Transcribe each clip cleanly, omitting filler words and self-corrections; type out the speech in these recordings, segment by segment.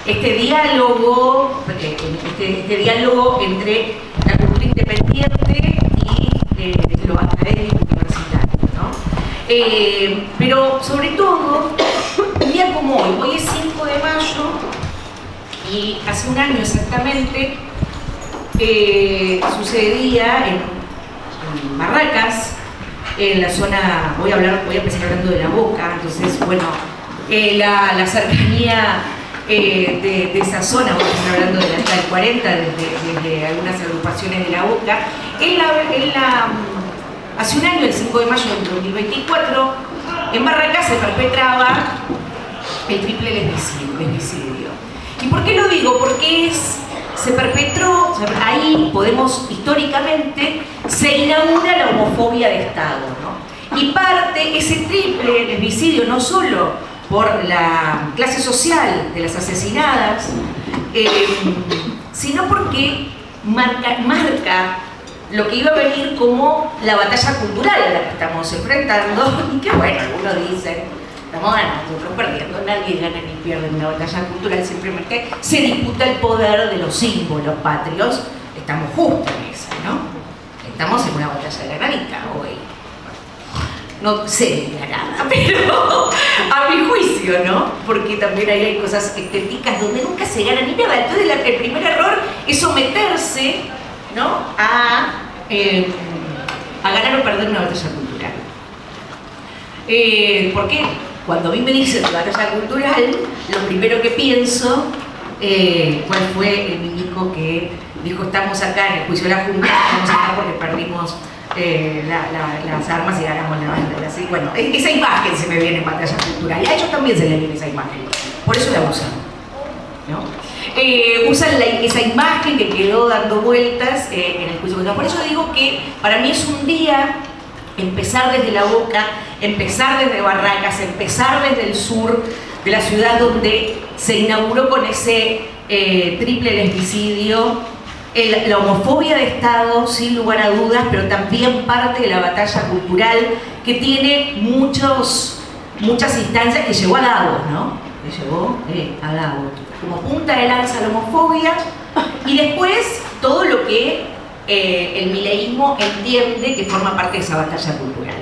este diálogo entre la cultura independiente y lo académico universitario, ¿no? Pero sobre todo, un día como hoy es 5 de mayo y hace un año exactamente sucedía en Barracas, en la zona, voy a empezar hablando de La Boca, entonces bueno, la cercanía de esa zona, voy a empezar hablando de la Ruta del 40, desde algunas agrupaciones de La Boca. Hace un año, el 5 de mayo del 2024, en Barracas se perpetraba el triple lesbicidio. ¿Y por qué lo digo? Porque se perpetró, ahí podemos, históricamente, se inaugura la homofobia de Estado, ¿no? Y parte ese triple lesbicidio no solo por la clase social de las asesinadas, sino porque marca lo que iba a venir como la batalla cultural a la que estamos enfrentando, y que bueno, algunos dicen, estamos ganando, nosotros perdiendo, nadie gana ni pierde en una batalla cultural, simplemente se disputa el poder de los símbolos patrios, estamos justo en eso, ¿no? Estamos en una batalla de la granita hoy. No sé de nada, pero a mi juicio, ¿no? Porque también ahí hay cosas estéticas donde nunca se gana ni pierde. Entonces el primer error es someterse, ¿no? a ganar o perder una batalla cultural. Porque cuando a mí me dicen batalla cultural, lo primero que pienso, ¿cuál fue el ministro que dijo estamos acá en el juicio de la Junta, estamos acá porque perdimos las armas y ganamos la bandera? ¿Sí? Bueno, esa imagen se me viene en batalla cultural, y a ellos también se les viene esa imagen, por eso la usan, ¿no? Usan esa imagen que quedó dando vueltas en el juicio. Por eso digo que para mí es un día empezar desde La Boca, empezar desde Barracas, empezar desde el sur de la ciudad donde se inauguró con ese triple lesbicidio, la homofobia de Estado, sin lugar a dudas, pero también parte de la batalla cultural que tiene muchas instancias que llevó a Davos, ¿no? Que llevó a Davos como punta de lanza la homofobia, y después todo lo que el mileísmo entiende que forma parte de esa batalla cultural.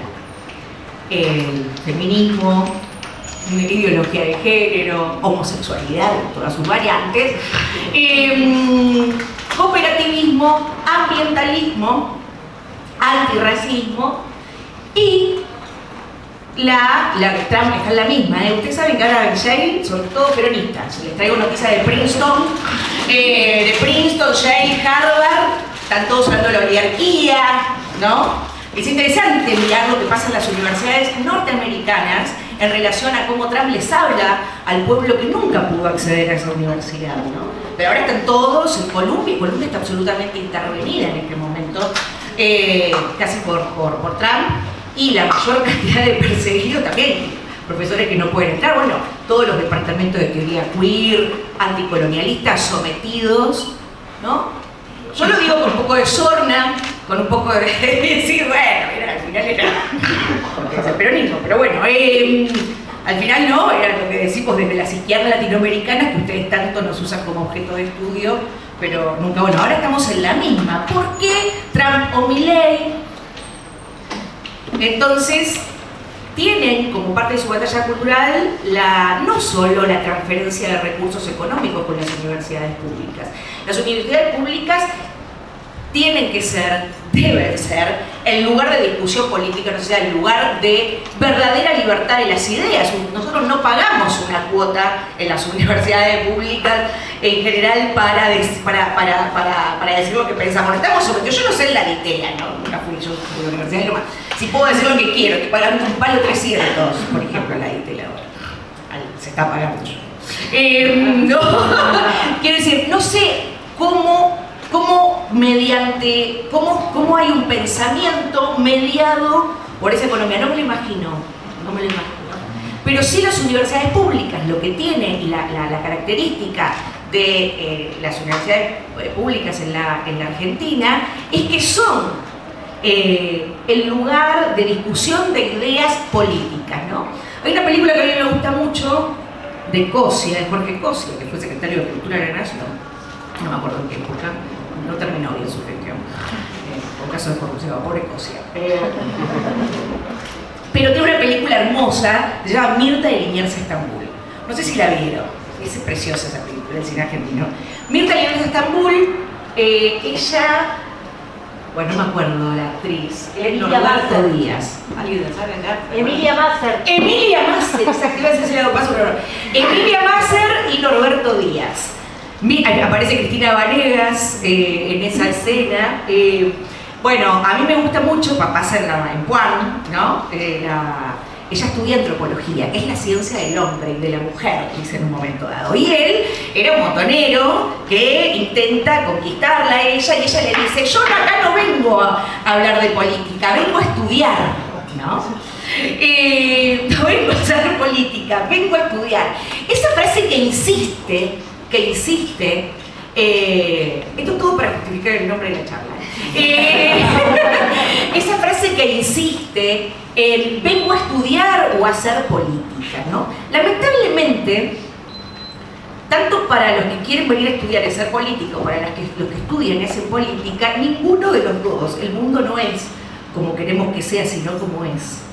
El feminismo, ideología de género, homosexualidad en todas sus variantes, cooperativismo, ambientalismo, antirracismo, y Trump está en la misma. Ustedes saben que ahora en Yale son todos peronistas. Les traigo noticias de Princeton, Yale, Harvard, están todos hablando de la oligarquía, ¿no? Es interesante mirar lo que pasa en las universidades norteamericanas en relación a cómo Trump les habla al pueblo que nunca pudo acceder a esa universidad, ¿no? Pero ahora están todos en Columbia, y Columbia está absolutamente intervenida en este momento, casi por Trump, y la mayor cantidad de perseguidos también, profesores que no pueden entrar, bueno, todos los departamentos de teoría queer, anticolonialistas sometidos, ¿no? Yo lo digo con un poco de sorna, con un poco de decir, bueno, mira, al final era el peronismo, pero bueno, al final no, era lo que decimos desde las izquierdas latinoamericanas, que ustedes tanto nos usan como objeto de estudio, pero nunca, bueno, ahora estamos en la misma. ¿Por qué Trump o Milei? Entonces, tienen como parte de su batalla cultural no solo la transferencia de recursos económicos con las universidades públicas. Las universidades públicas deben ser el lugar de discusión política, o sea, el lugar de verdadera libertad de las ideas. Nosotros no pagamos una cuota en las universidades públicas en general para decir lo que pensamos. Estamos sometidos, yo no sé en la litera, ¿no? Nunca fui yo de la Universidad de Loma. Si puedo decir lo que quiero, estoy pagando un palo 300, por ejemplo, en la litera ahora. Se está pagando yo. No, quiero decir, no sé cómo hay un pensamiento mediado por esa economía. No me lo imagino. Pero sí las universidades públicas, lo que tienen la característica de las universidades públicas en la Argentina es que son el lugar de discusión de ideas políticas, ¿no? Hay una película que a mí me gusta mucho de Cosia, de Jorge Cosia, que fue secretario de Cultura de la Nación, no me acuerdo en qué época, no terminó bien su gestión, por caso de corrupción, pobre Cosia. Pero tiene una película hermosa, se llama Mirta de Liniers a Estambul. No sé si la vieron, es preciosa esa película del cine argentino. Mirta de Liniers a Estambul, ella, bueno, no me acuerdo la actriz, Norberto Díaz. ¿Alguien la sabe acá? Emilia Masser. Emilia Masser, exacto, iba a decir si paso, pero no. Emilia Masser y Norberto Díaz. Aparece Cristina Vanegas en esa escena. Bueno, a mí me gusta mucho, pasa en Puan, ¿no? Ella estudia antropología, que es la ciencia del hombre y de la mujer, dice en un momento dado. Y él era un montonero que intenta conquistarla a ella y ella le dice, yo acá no vengo a hablar de política, vengo a estudiar, ¿no? No vengo a hacer política, vengo a estudiar. Esa frase que insiste, esto es todo para justificar el nombre de la charla. Esa frase que insiste en vengo a estudiar o a hacer política, ¿no? Lamentablemente, tanto para los que quieren venir a estudiar y hacer política, o para los que estudian y hacen política, ninguno de los dos, el mundo no es como queremos que sea, sino como es.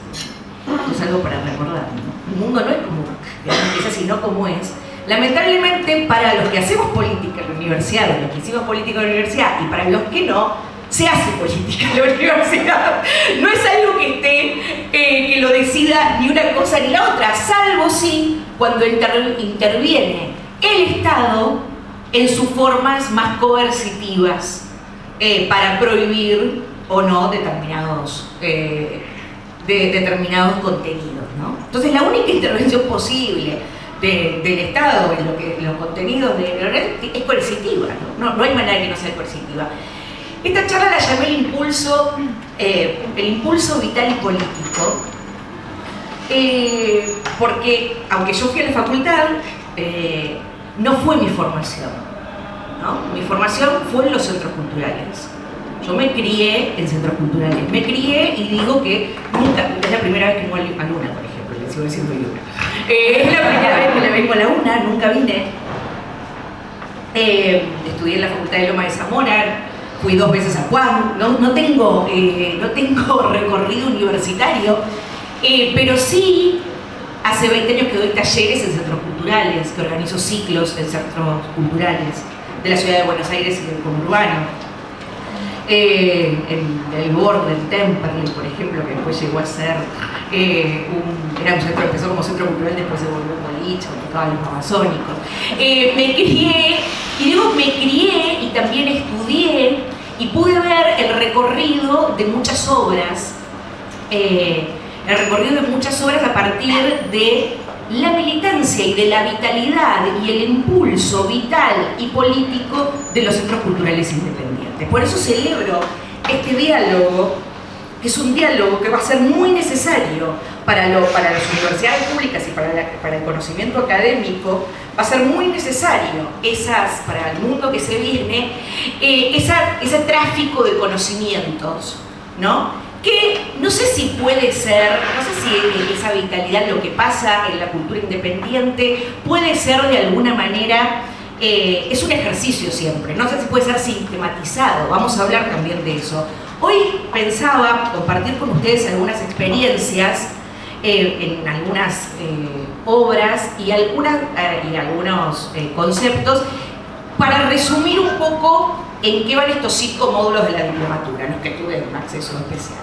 Esto es algo para recordar, ¿no? El mundo no es como queremos que sea, sino como es. Lamentablemente, para los que hacemos política en la universidad, los que hicimos política en la universidad, y para los que no, se hace política en la universidad. No es algo que esté, que lo decida ni una cosa ni la otra, salvo si cuando interviene el Estado en sus formas más coercitivas para prohibir o no determinados contenidos, ¿no? Entonces, la única intervención posible del Estado en los contenidos de la red es coercitiva, ¿no? No hay manera de que no sea coercitiva. Esta charla la llamé el impulso vital y político, porque aunque yo fui a la facultad, no fue mi formación, ¿no? Mi formación fue en los centros culturales. Yo me crié en centros culturales, me crié y digo que nunca, es la primera vez que vengo a Luna, por ejemplo, le sigo diciendo Luna. Es la primera vez que le vengo a la UNA, nunca vine. Estudié en la Facultad de Loma de Zamora, fui 2 veces a Puan, no tengo recorrido universitario, pero sí hace 20 años que doy talleres en centros culturales, que organizo ciclos en centros culturales de la ciudad de Buenos Aires y del conurbano. En el borde del Temperley, por ejemplo, que después llegó a ser era un centro, empezó como centro cultural, después se volvió un boliche, tocaban los amazónicos. Me crié y también estudié y pude ver el recorrido de muchas obras, a partir de la militancia y de la vitalidad y el impulso vital y político de los centros culturales independientes. Por eso celebro este diálogo, que es un diálogo que va a ser muy necesario para las universidades públicas y para el conocimiento académico, va a ser muy necesario para el mundo que se viene, ese tráfico de conocimientos, ¿no? Que no sé si puede ser, no sé si esa vitalidad, lo que pasa en la cultura independiente, puede ser de alguna manera, es un ejercicio siempre, no sé si puede ser sistematizado, vamos a hablar también de eso. Hoy pensaba compartir con ustedes algunas experiencias en algunas obras y algunos conceptos para resumir un poco en qué van estos 5 módulos de la diplomatura, en los que tuve un acceso especial.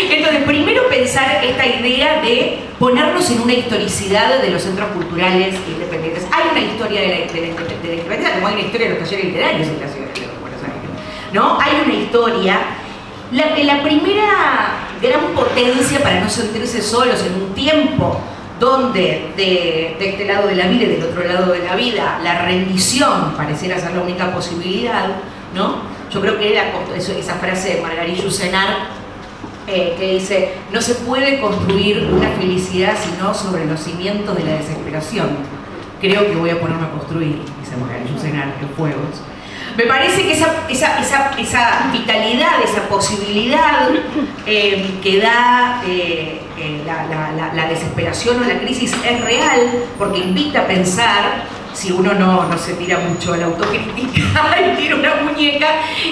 Entonces, primero pensar esta idea de ponernos en una historicidad de los centros culturales independientes. Hay una historia de la independencia, como hay una historia de los talleres literarios en la ciudad de Buenos Aires, ¿no? Hay una historia. La primera gran potencia para no sentirse solos en un tiempo donde de este lado de la vida y del otro lado de la vida la rendición pareciera ser la única posibilidad, ¿no? Yo creo que esa frase de Margarita Senar que dice: no se puede construir una felicidad sino sobre los cimientos de la desesperación. Creo que voy a ponerme a construir, dice Margarita Senar, en Fuegos. Me parece que esa vitalidad, esa posibilidad que da la desesperación o la crisis es real porque invita a pensar, si uno no se tira mucho a la autocrítica y tira una muñeca,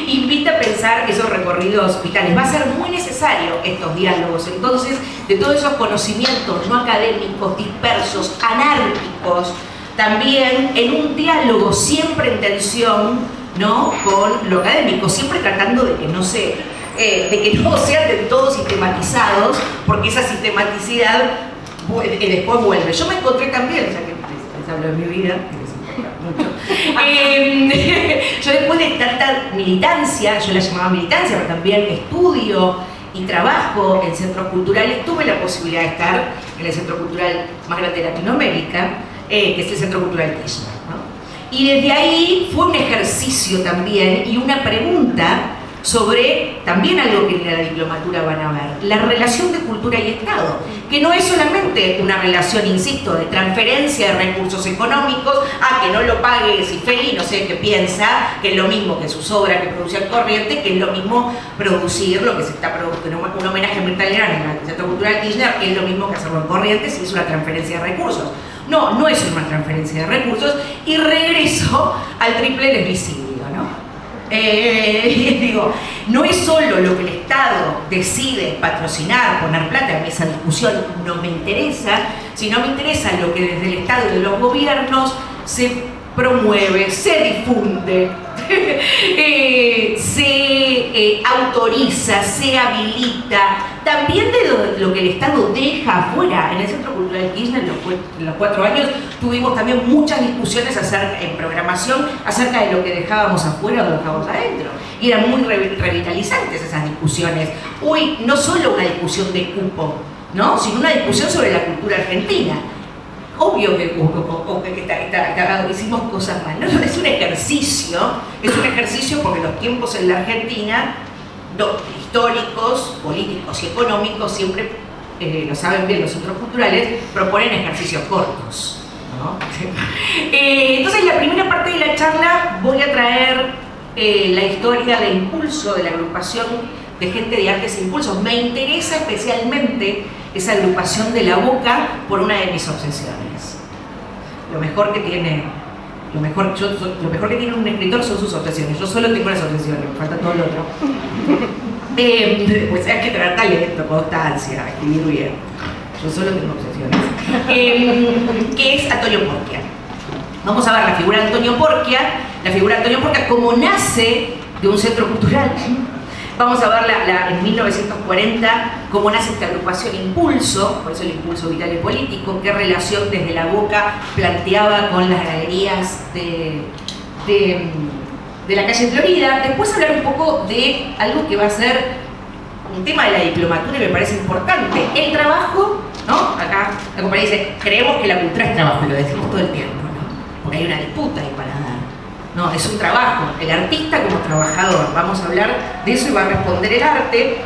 invita a pensar esos recorridos vitales. Va a ser muy necesario estos diálogos. Entonces, de todos esos conocimientos no académicos, dispersos, anárquicos, también en un diálogo siempre en tensión, ¿no?, con lo académico, siempre tratando de que no sean del todo sistematizados, porque esa sistematicidad después vuelve. Yo me encontré también, ya que les hablo de mi vida, que les importa mucho, yo después de tanta militancia, yo la llamaba militancia, pero también estudio y trabajo en centros culturales, tuve la posibilidad de estar en el centro cultural más grande de Latinoamérica, que es el Centro Cultural Kirchner, ¿no? Y desde ahí fue un ejercicio también y una pregunta sobre también algo que en la diplomatura van a ver, la relación de cultura y Estado, que no es solamente una relación, insisto, de transferencia de recursos económicos, que no lo pague Cifeli, no sé qué piensa, que es lo mismo que sus obras que producía el Corriente, que es lo mismo producir lo que se está produciendo, un homenaje a Mirta Legrand en el Centro Cultural Kirchner, que es lo mismo que hacerlo en Corrientes, si es una transferencia de recursos. No es una transferencia de recursos, y regreso al triple del visibilio, ¿no? Digo, no es solo lo que el Estado decide patrocinar, poner plata, en esa discusión no me interesa, sino me interesa lo que desde el Estado y de los gobiernos se promueve, se difunde, se autoriza, se habilita, también de lo que el Estado deja afuera. En el Centro Cultural Kirchner, en los 4 años, tuvimos también muchas discusiones en programación acerca de lo que dejábamos afuera o lo dejábamos adentro. Y eran muy revitalizantes esas discusiones. Hoy no solo una discusión de cupo, ¿no?, sino una discusión sobre la cultura argentina. Obvio que hicimos cosas mal, ¿no? Es un ejercicio porque los tiempos en la Argentina, históricos, políticos y económicos, siempre, lo saben bien los centros culturales, proponen ejercicios cortos, ¿no? Entonces, la primera parte de la charla voy a traer la historia de Impulso, de la agrupación de gente de artes e impulsos. Me interesa especialmente esa agrupación de La Boca por una de mis obsesiones. Lo mejor que tiene un escritor son sus obsesiones. Yo solo tengo las obsesiones, me falta todo lo otro. Pues hay que tener talento, constancia, escribir bien. Yo solo tengo obsesiones. Que es Antonio Porquia. Vamos a ver la figura de Antonio Porquia. La figura de Antonio Porquia como nace de un centro cultural. Vamos a ver en 1940 cómo nace esta agrupación Impulso, por eso el impulso vital y político, qué relación desde La Boca planteaba con las galerías de la calle Florida. Después hablar un poco de algo que va a ser un tema de la diplomatura y me parece importante, el trabajo, ¿no? Acá la compañía dice, creemos que la cultura es trabajo, y lo decimos todo el tiempo, ¿no? Porque hay una disputa ahí para dar. No, es un trabajo, el artista como trabajador. Vamos a hablar de eso y va a responder el arte.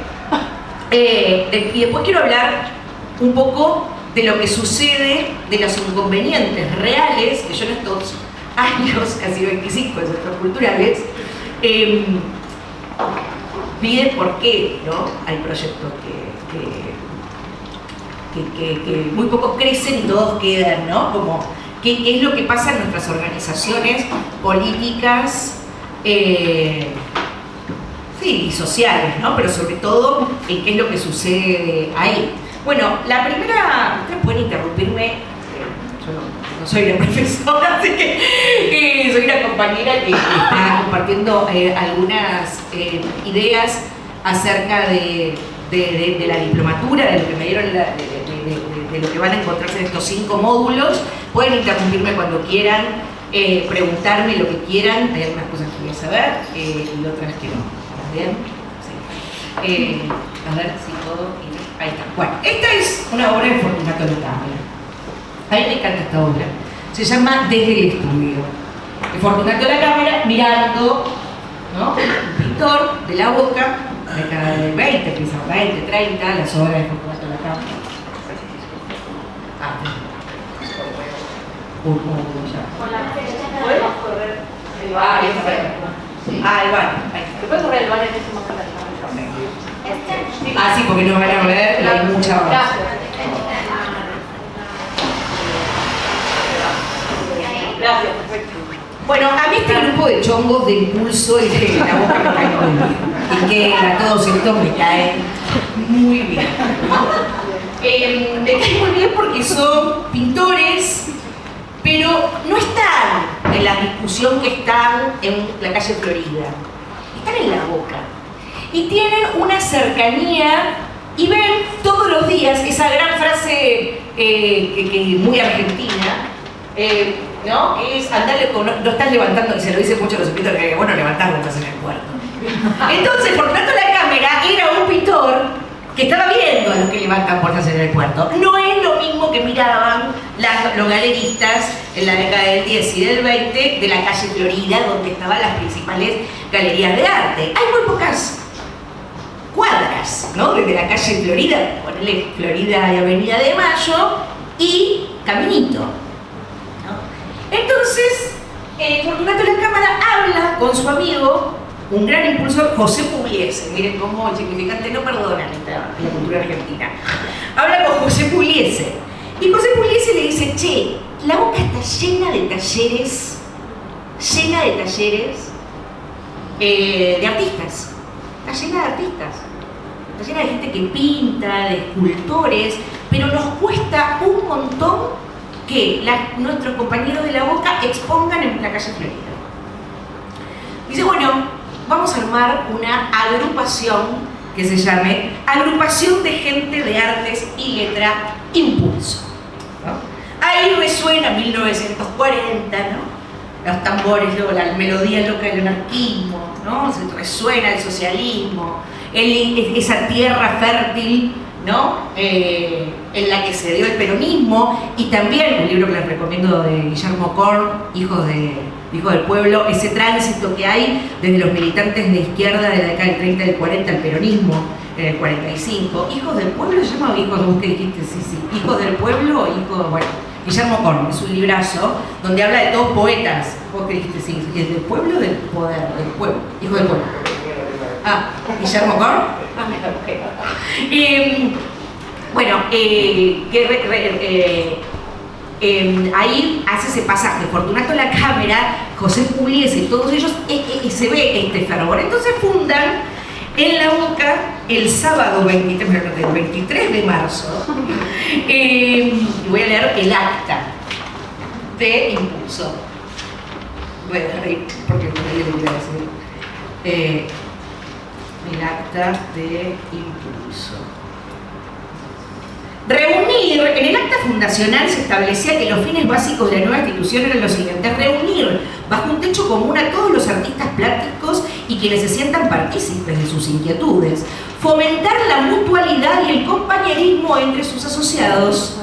Y después quiero hablar un poco de lo que sucede, de los inconvenientes reales, que yo en estos años, casi 25 de centros culturales, vi de por qué, ¿no?, hay proyectos que muy pocos crecen y todos quedan, ¿no? Como ¿qué es lo que pasa en nuestras organizaciones políticas y sociales, ¿no? Pero sobre todo en qué es lo que sucede ahí. Bueno, la primera, ustedes pueden interrumpirme, yo no soy la profesora, así que soy una compañera que está compartiendo algunas ideas acerca de la diplomatura, de lo que me dieron, de lo que van a encontrarse en estos 5 módulos. Pueden interrumpirme cuando quieran, preguntarme lo que quieran. Hay algunas cosas que voy a saber y otras que no. ¿Está bien? Sí. A ver si todo... Ahí está. Bueno, esta es una obra de Fortunato Lacambra. A mí me encanta esta obra. Se llama Desde el estudio. De Fortunato Lacambra mirando, ¿no?, un pintor de La Boca, década del 20, quizás 20, 30, las obras de Fortunato Lacambra. ¿Podemos correr el baño? El baño. ¿Se puede correr el baño en ese momento? Ah, sí, porque no van a ver, hay mucha voz. Gracias, perfecto. Bueno, a mí este grupo de chongos de impulso y de la boca me cae muy bien. Y que a todos estos me caen muy bien. Me caen muy bien porque son pintores, pero no están en la discusión que están en la calle Florida. Están en la boca. Y tienen una cercanía y ven todos los días esa gran frase que muy argentina, ¿no? Que es andarle con, no estás levantando, y se lo dice mucho a los pintores, que bueno, levantarlo estás en el cuarto. Entonces, por tanto, la cámara era un pintor que estaba viendo a los que levantan puertas en el puerto. No es lo mismo que miraban los galeristas en la década del 10 y del 20 de la calle Florida, donde estaban las principales galerías de arte. Hay muy pocas cuadras, ¿no? Desde la calle Florida, ponele Florida y Avenida de Mayo y Caminito. Entonces, Fortunato La Cámara habla con su amigo, un gran impulsor, José Pugliese. Miren cómo el significante no perdona en la cultura argentina. Habla con José Pugliese. Y José Pugliese le dice, che, la boca está llena de talleres de artistas. Está llena de artistas. Está llena de gente que pinta, de escultores, pero nos cuesta un montón que nuestros compañeros de la boca expongan en la calle Florida. Dice, bueno, vamos a armar una agrupación que se llame Agrupación de Gente de Artes y Letra Impulso, ¿no? Ahí resuena 1940, ¿no? Los tambores, la melodía loca del anarquismo, ¿no? Se resuena el socialismo, esa tierra fértil, ¿no? En la que se dio el peronismo, y también un libro que les recomiendo de Guillermo Korn, Hijo del Pueblo, ese tránsito que hay desde los militantes de izquierda de la década del 30 y del 40 al peronismo en el 45. Hijos del Pueblo se llama, hijos de vos que dijiste, sí, Hijos del Pueblo, bueno, Guillermo Korn, es un librazo donde habla de todos poetas, vos que dijiste, sí, del pueblo, del poder, del pueblo, Hijo del Pueblo. Ah, Guillermo Korn. Bueno, ahí hace ese pasaje, Fortunato La Cámara, José Pugliese, todos ellos, se ve este fervor. Entonces fundan en la boca el sábado 23 de marzo, voy a leer el acta de impulso. Voy a dejar ahí porque no le voy a decir. El acta de impulso. En el acta fundacional se establecía que los fines básicos de la nueva institución eran los siguientes: reunir bajo un techo común a todos los artistas plásticos y quienes se sientan partícipes de sus inquietudes, fomentar la mutualidad y el compañerismo entre sus asociados,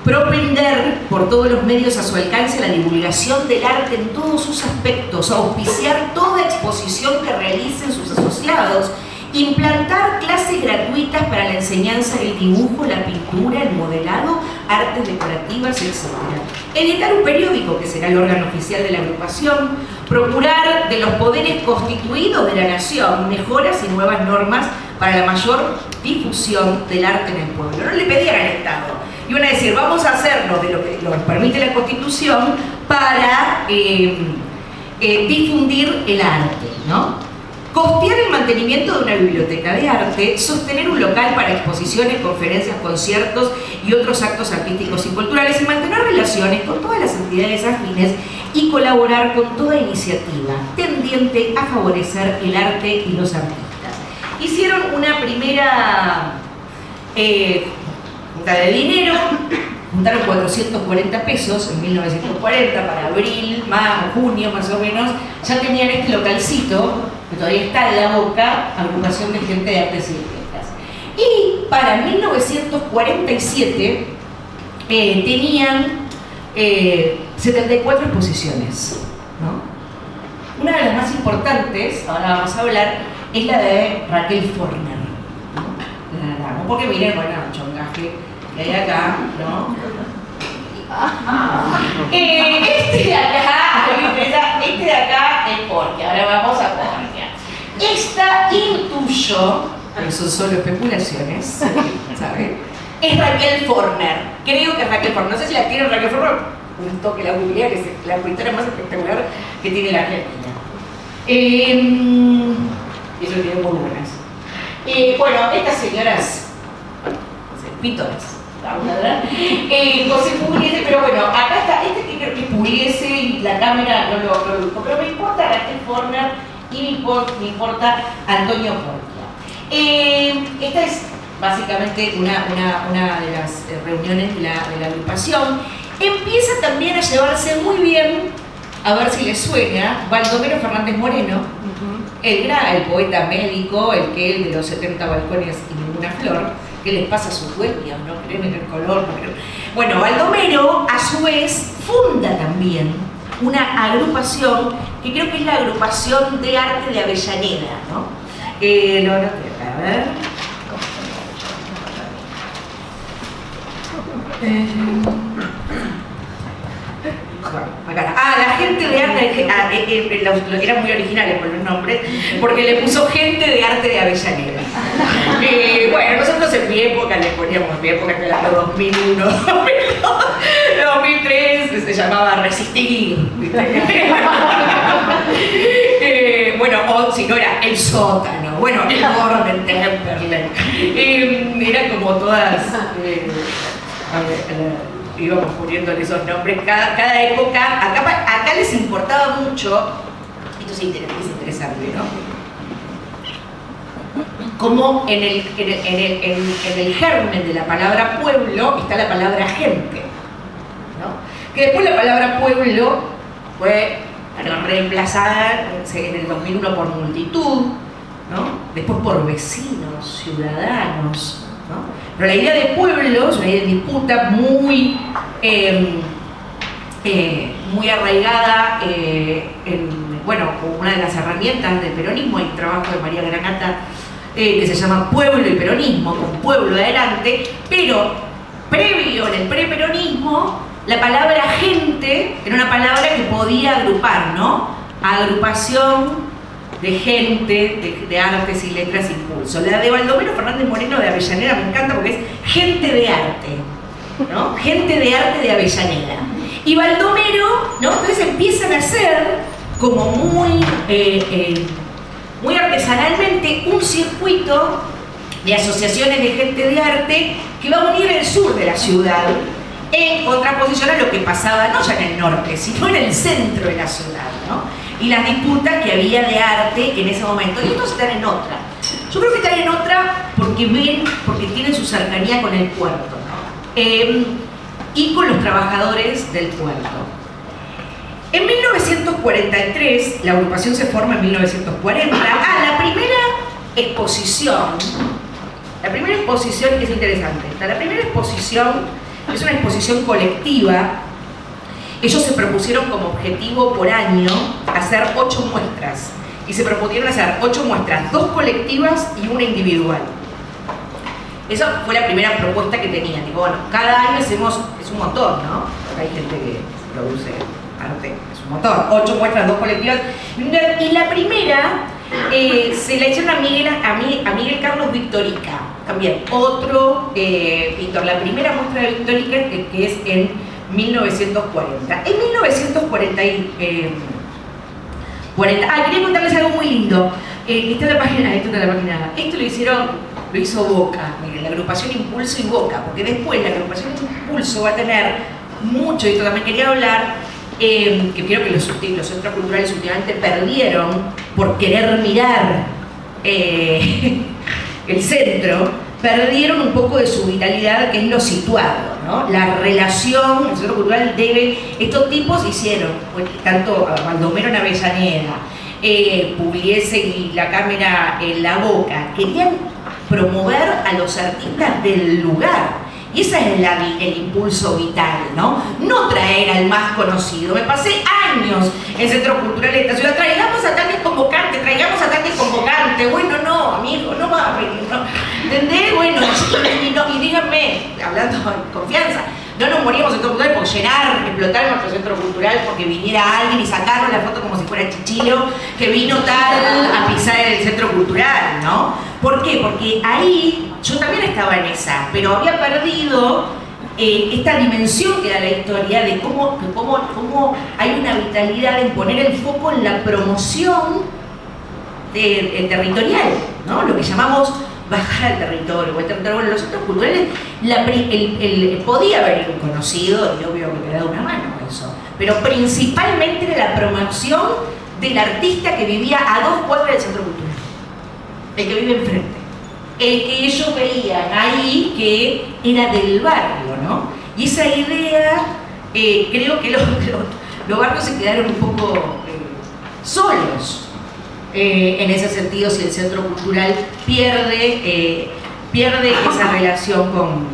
propender por todos los medios a su alcance la divulgación del arte en todos sus aspectos, auspiciar toda exposición que realicen sus asociados, implantar clases gratuitas para la enseñanza del dibujo, la pintura, el modelado, artes decorativas, etc. Editar un periódico, que será el órgano oficial de la agrupación, procurar de los poderes constituidos de la nación mejoras y nuevas normas para la mayor difusión del arte en el pueblo. No le pedían al Estado, iban a decir, vamos a hacerlo de lo que nos permite la Constitución para difundir el arte, ¿no? Costear el mantenimiento de una biblioteca de arte, sostener un local para exposiciones, conferencias, conciertos y otros actos artísticos y culturales, y mantener relaciones con todas las entidades afines y colaborar con toda iniciativa tendiente a favorecer el arte y los artistas. Hicieron una primera junta de dinero, juntaron 440 pesos en 1940 para abril, junio más o menos, ya tenían este localcito, que todavía está en la boca, agrupación de gente de artes y letras. Y para 1947 tenían 74 exposiciones, ¿no? Una de las más importantes, ahora vamos a hablar, es la de Raquel Forner, ¿no? Porque miren, bueno, un chongaje que hay acá, ¿no? Este de acá es porque, ahora vamos a Jorge. Esta intuyó pero son solo especulaciones, ¿sabe? Es Raquel Forner, creo que es Raquel Forner, no sé si la tiene Raquel Forner, un toque la googleé, que es la escritora más espectacular que tiene la Argentina. Y eso tiene muy buenas. Bueno, estas señoras, pintoras, José Pugliese, pero bueno, acá está, este que creo que es Pugliese y la cámara no lo dijo, pero me importa Raquel Forner y me importa Antonio Portia. Esta es básicamente una de las reuniones de la agrupación. Empieza también a llevarse muy bien, a ver si les suena, Baldomero Fernández Moreno, el poeta médico, el de los 70 balcones y ninguna flor, que les pasa a sus dueños, no creen en el color, no creen. Bueno, Baldomero a su vez funda también una agrupación que creo que es la agrupación de arte de Avellaneda, ¿no? A ver. La gente de arte, eran muy originales con los nombres, porque le puso gente de arte de Avellaneda. Bueno, nosotros en mi época le poníamos, en mi época que era 2001, 2003, se llamaba Resistir. Bueno, o si no era El Sótano, bueno, El Gordon Temperley. Eran como todas... íbamos poniéndole esos nombres, cada época, acá les importaba mucho, esto es interesante, ¿no? Como en el germen de la palabra pueblo está la palabra gente, ¿no? Que después la palabra pueblo fue reemplazada en el 2001 por multitud, ¿no? Después por vecinos, ciudadanos, ¿no? Pero la idea de pueblo es una idea de disputa muy arraigada bueno, una de las herramientas del peronismo, hay un trabajo de María Granata que se llama Pueblo y Peronismo, con pueblo adelante, pero previo en el preperonismo, la palabra gente era una palabra que podía agrupar, ¿no? Agrupación de gente, de artes y letras impulso. La de Baldomero Fernández Moreno de Avellaneda me encanta porque es gente de arte, ¿no? Gente de arte de Avellaneda. Y Baldomero, ¿no? Entonces empiezan a hacer como muy artesanalmente un circuito de asociaciones de gente de arte que va a unir el sur de la ciudad en contraposición a lo que pasaba no ya en el norte, sino en el centro de la ciudad, ¿no? Y las disputas que había de arte en ese momento. Y estos están en otra. Yo creo que están en otra porque tienen su cercanía con el puerto, ¿no? Y con los trabajadores del puerto. En 1943, la agrupación se forma en 1940. La primera exposición es interesante. La primera exposición es una exposición colectiva. Ellos se propusieron como objetivo por año hacer 8 muestras. Y se propusieron hacer 8 muestras, 2 colectivas y una individual. Esa fue la primera propuesta que tenían. Digo, bueno, cada año hacemos, es un montón, ¿no? Porque hay gente que produce arte, es un montón. 8 muestras, 2 colectivas. Y la primera se la hicieron a Miguel Carlos Victorica, también otro pintor. La primera muestra de Victorica que es en 1940. En 1940 quería contarles algo muy lindo. Esta es la página, esto lo hizo Boca, miren, la agrupación Impulso y Boca, porque después la agrupación Impulso va a tener mucho, y esto también quería hablar, que creo que los centros culturales últimamente perdieron por querer mirar el centro, perdieron un poco de su vitalidad, que es lo situado, ¿no? La relación, el centro cultural estos tipos hicieron, tanto Baldomero en Avellaneda, Pugliese y la cámara en La Boca, querían promover a los artistas del lugar. Y ese es el impulso vital, ¿no? No traer al más conocido. Me pasé años en centros culturales de esta ciudad. Traigamos a tal convocante. Bueno, no, amigo, no va a venir, ¿no? ¿Entendés? Bueno, y díganme, hablando en confianza, no nos moríamos en centro cultural por llenar, explotar nuestro centro cultural porque viniera alguien y sacarnos la foto como si fuera Chichilo, que vino tal a pisar el centro cultural, ¿no? ¿Por qué? Porque ahí yo también estaba en esa, pero había perdido esta dimensión que da la historia de cómo hay una vitalidad en poner el foco en la promoción territorial, ¿no? Lo que llamamos bajar al territorio, o el territorio. Bueno, los centros culturales podía haber un conocido, y obvio que te da una mano eso, pero principalmente era la promoción del artista que vivía a 2 cuadras del centro cultural, el que vive enfrente, el que ellos veían ahí que era del barrio, ¿no? Y esa idea, creo que los barrios se quedaron un poco solos. En ese sentido, si el centro cultural pierde esa relación con...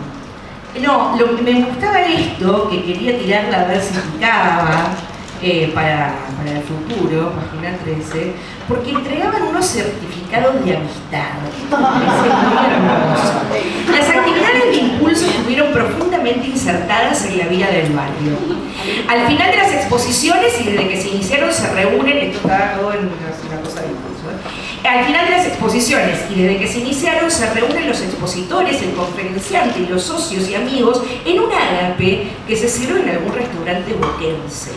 No, me gustaba esto, que quería tirarla a ver si picaba para el futuro, página 13, porque entregaban unos certificados de amistad. Esto me parece muy hermoso. Las actividades de impulso estuvieron profundamente insertadas en la vida del barrio. Al final de las exposiciones y desde que se iniciaron se reúnen, esto está todo en una cosa de impulso, al final de las exposiciones y desde que se iniciaron se reúnen los expositores, el conferenciante y los socios y amigos en un ágape que se sirve en algún restaurante boquense.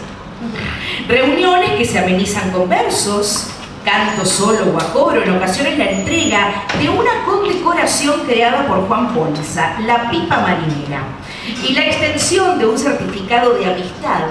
Reuniones que se amenizan con versos, canto solo o a coro, en ocasiones la entrega de una condecoración creada por Juan Ponza, la pipa marinera, y la extensión de un certificado de amistad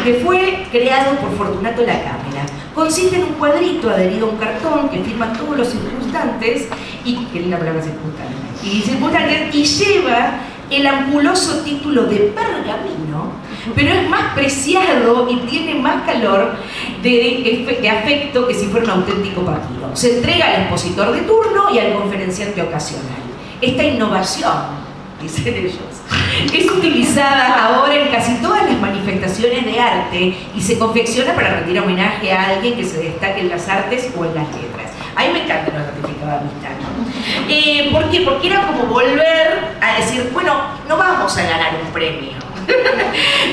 que fue creado por Fortunato La Cámara. Consiste en un cuadrito adherido a un cartón que firman todos los circunstantes, y que linda palabra circunstantes, y lleva el ampuloso título de pergamino, pero es más preciado y tiene más calor de afecto que si fuera un auténtico papiro. Se entrega al expositor de turno y al conferenciante ocasional. Esta innovación, dicen ellos, es utilizada ahora en casi todas las manifestaciones de arte y se confecciona para rendir homenaje a alguien que se destaque en las artes o en las letras. A mí me encanta los certificados de amistad, ¿no? ¿Por qué? Porque era como volver a decir, bueno, no vamos a ganar un premio.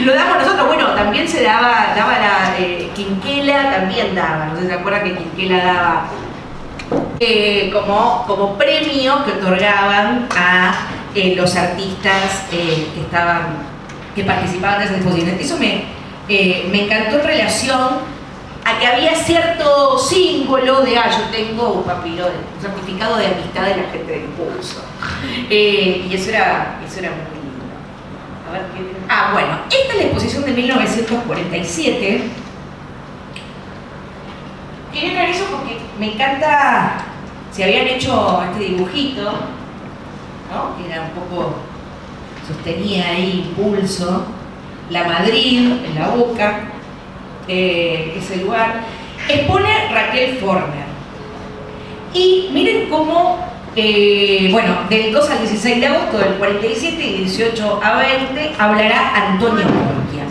Lo damos nosotros. Bueno, también se daba la Quinquela, también daba, no sé si se acuerdan que Quinquela daba como premio que otorgaban a los artistas que participaban de esa exposición. Eso me encantó en relación a que había cierto símbolo de, yo tengo un papiro, un certificado de amistad de la gente de impulso. Y eso era muy lindo. A ver qué... bueno, esta es la exposición de 1947. Quería traer eso porque me encanta, se habían hecho este dibujito, ¿no? Que era un poco, sostenía ahí impulso, la Madrid en la boca, ese lugar. Expone Raquel Forner. Y miren cómo, del 2 al 16 de agosto del 47 y 18 a 20 hablará Antonio Porquia.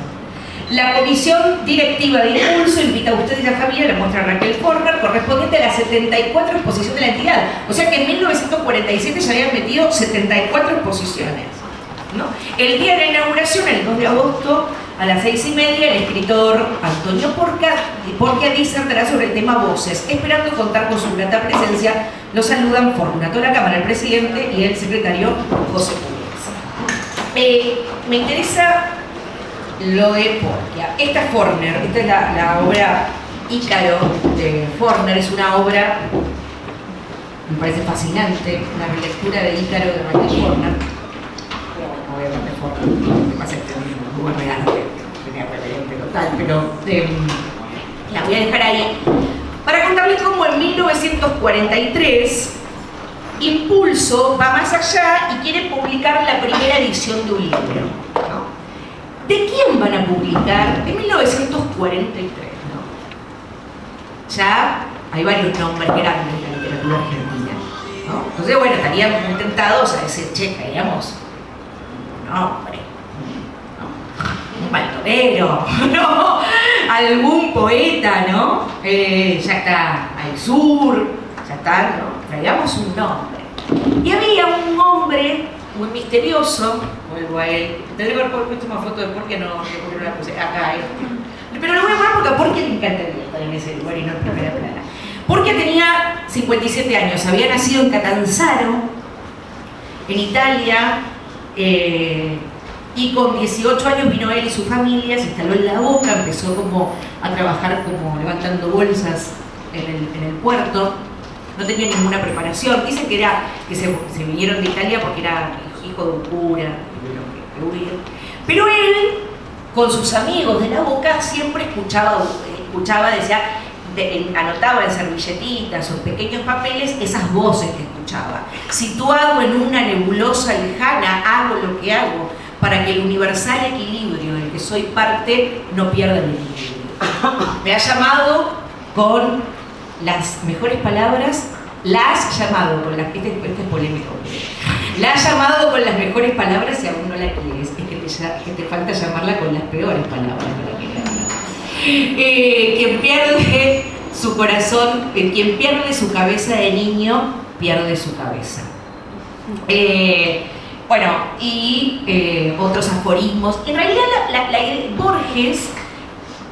La comisión directiva de impulso invita a ustedes y a la familia a la muestra Raquel Forner correspondiente a la 74 exposición de la entidad. O sea que en 1947 se habían metido 74 exposiciones, ¿no? El día de la inauguración, el 2 de agosto, a las 6:30, el escritor Antonio Porquia disertará sobre el tema voces. Esperando contar con su grata presencia, los saludan Fortunato La Cámara, el presidente, y el secretario José Público. Me interesa lo de Porquia. Esta es Forner, esta es la obra Ícaro de Forner, es una obra, me parece fascinante, una relectura de Ícaro de Raquel Forner. Obviamente Forner, me pasa que muy real, tenía referente total, pero la voy a dejar ahí para contarles cómo en 1943 Impulso va más allá y quiere publicar la primera edición de un libro, ¿no? ¿De quién van a publicar? En 1943, ¿no? Ya hay varios nombres grandes de la literatura argentina, ¿no? Entonces, bueno, estaríamos muy tentados a decir, che, caíamos un hombre, ¿no? Un baltonero, ¿no? Algún poeta, ¿no? Ya está al sur, ya está, ¿no? Traíamos un nombre. Y había un hombre muy misterioso. Vuelvo a él. Tendré que haber puesto una foto de Porquia, no la puse acá. Pero lo voy a poner porque a Porquia le encantaría estar en ese lugar y no en primera plana. Porquia tenía 57 años, había nacido en Catanzaro, en Italia, y con 18 años vino él y su familia, se instaló en La Boca, empezó como a trabajar como levantando bolsas en el puerto. No tenía ninguna preparación. Dicen que se vinieron de Italia porque era hijo de un cura, que huir. Pero él, con sus amigos de La Boca, siempre escuchaba, decía, anotaba en servilletitas o en pequeños papeles esas voces que escuchaba. Situado en una nebulosa lejana, hago lo que hago para que el universal equilibrio del que soy parte no pierda el equilibrio. Me ha llamado con las mejores palabras, la has llamado con las... Este es polémico. La has llamado con las mejores palabras y aún no la quieres. Es que te falta llamarla con las peores palabras para quererla. Quien pierde su corazón, quien pierde su cabeza de niño, pierde su cabeza. Bueno, y otros aforismos. En realidad, Borges,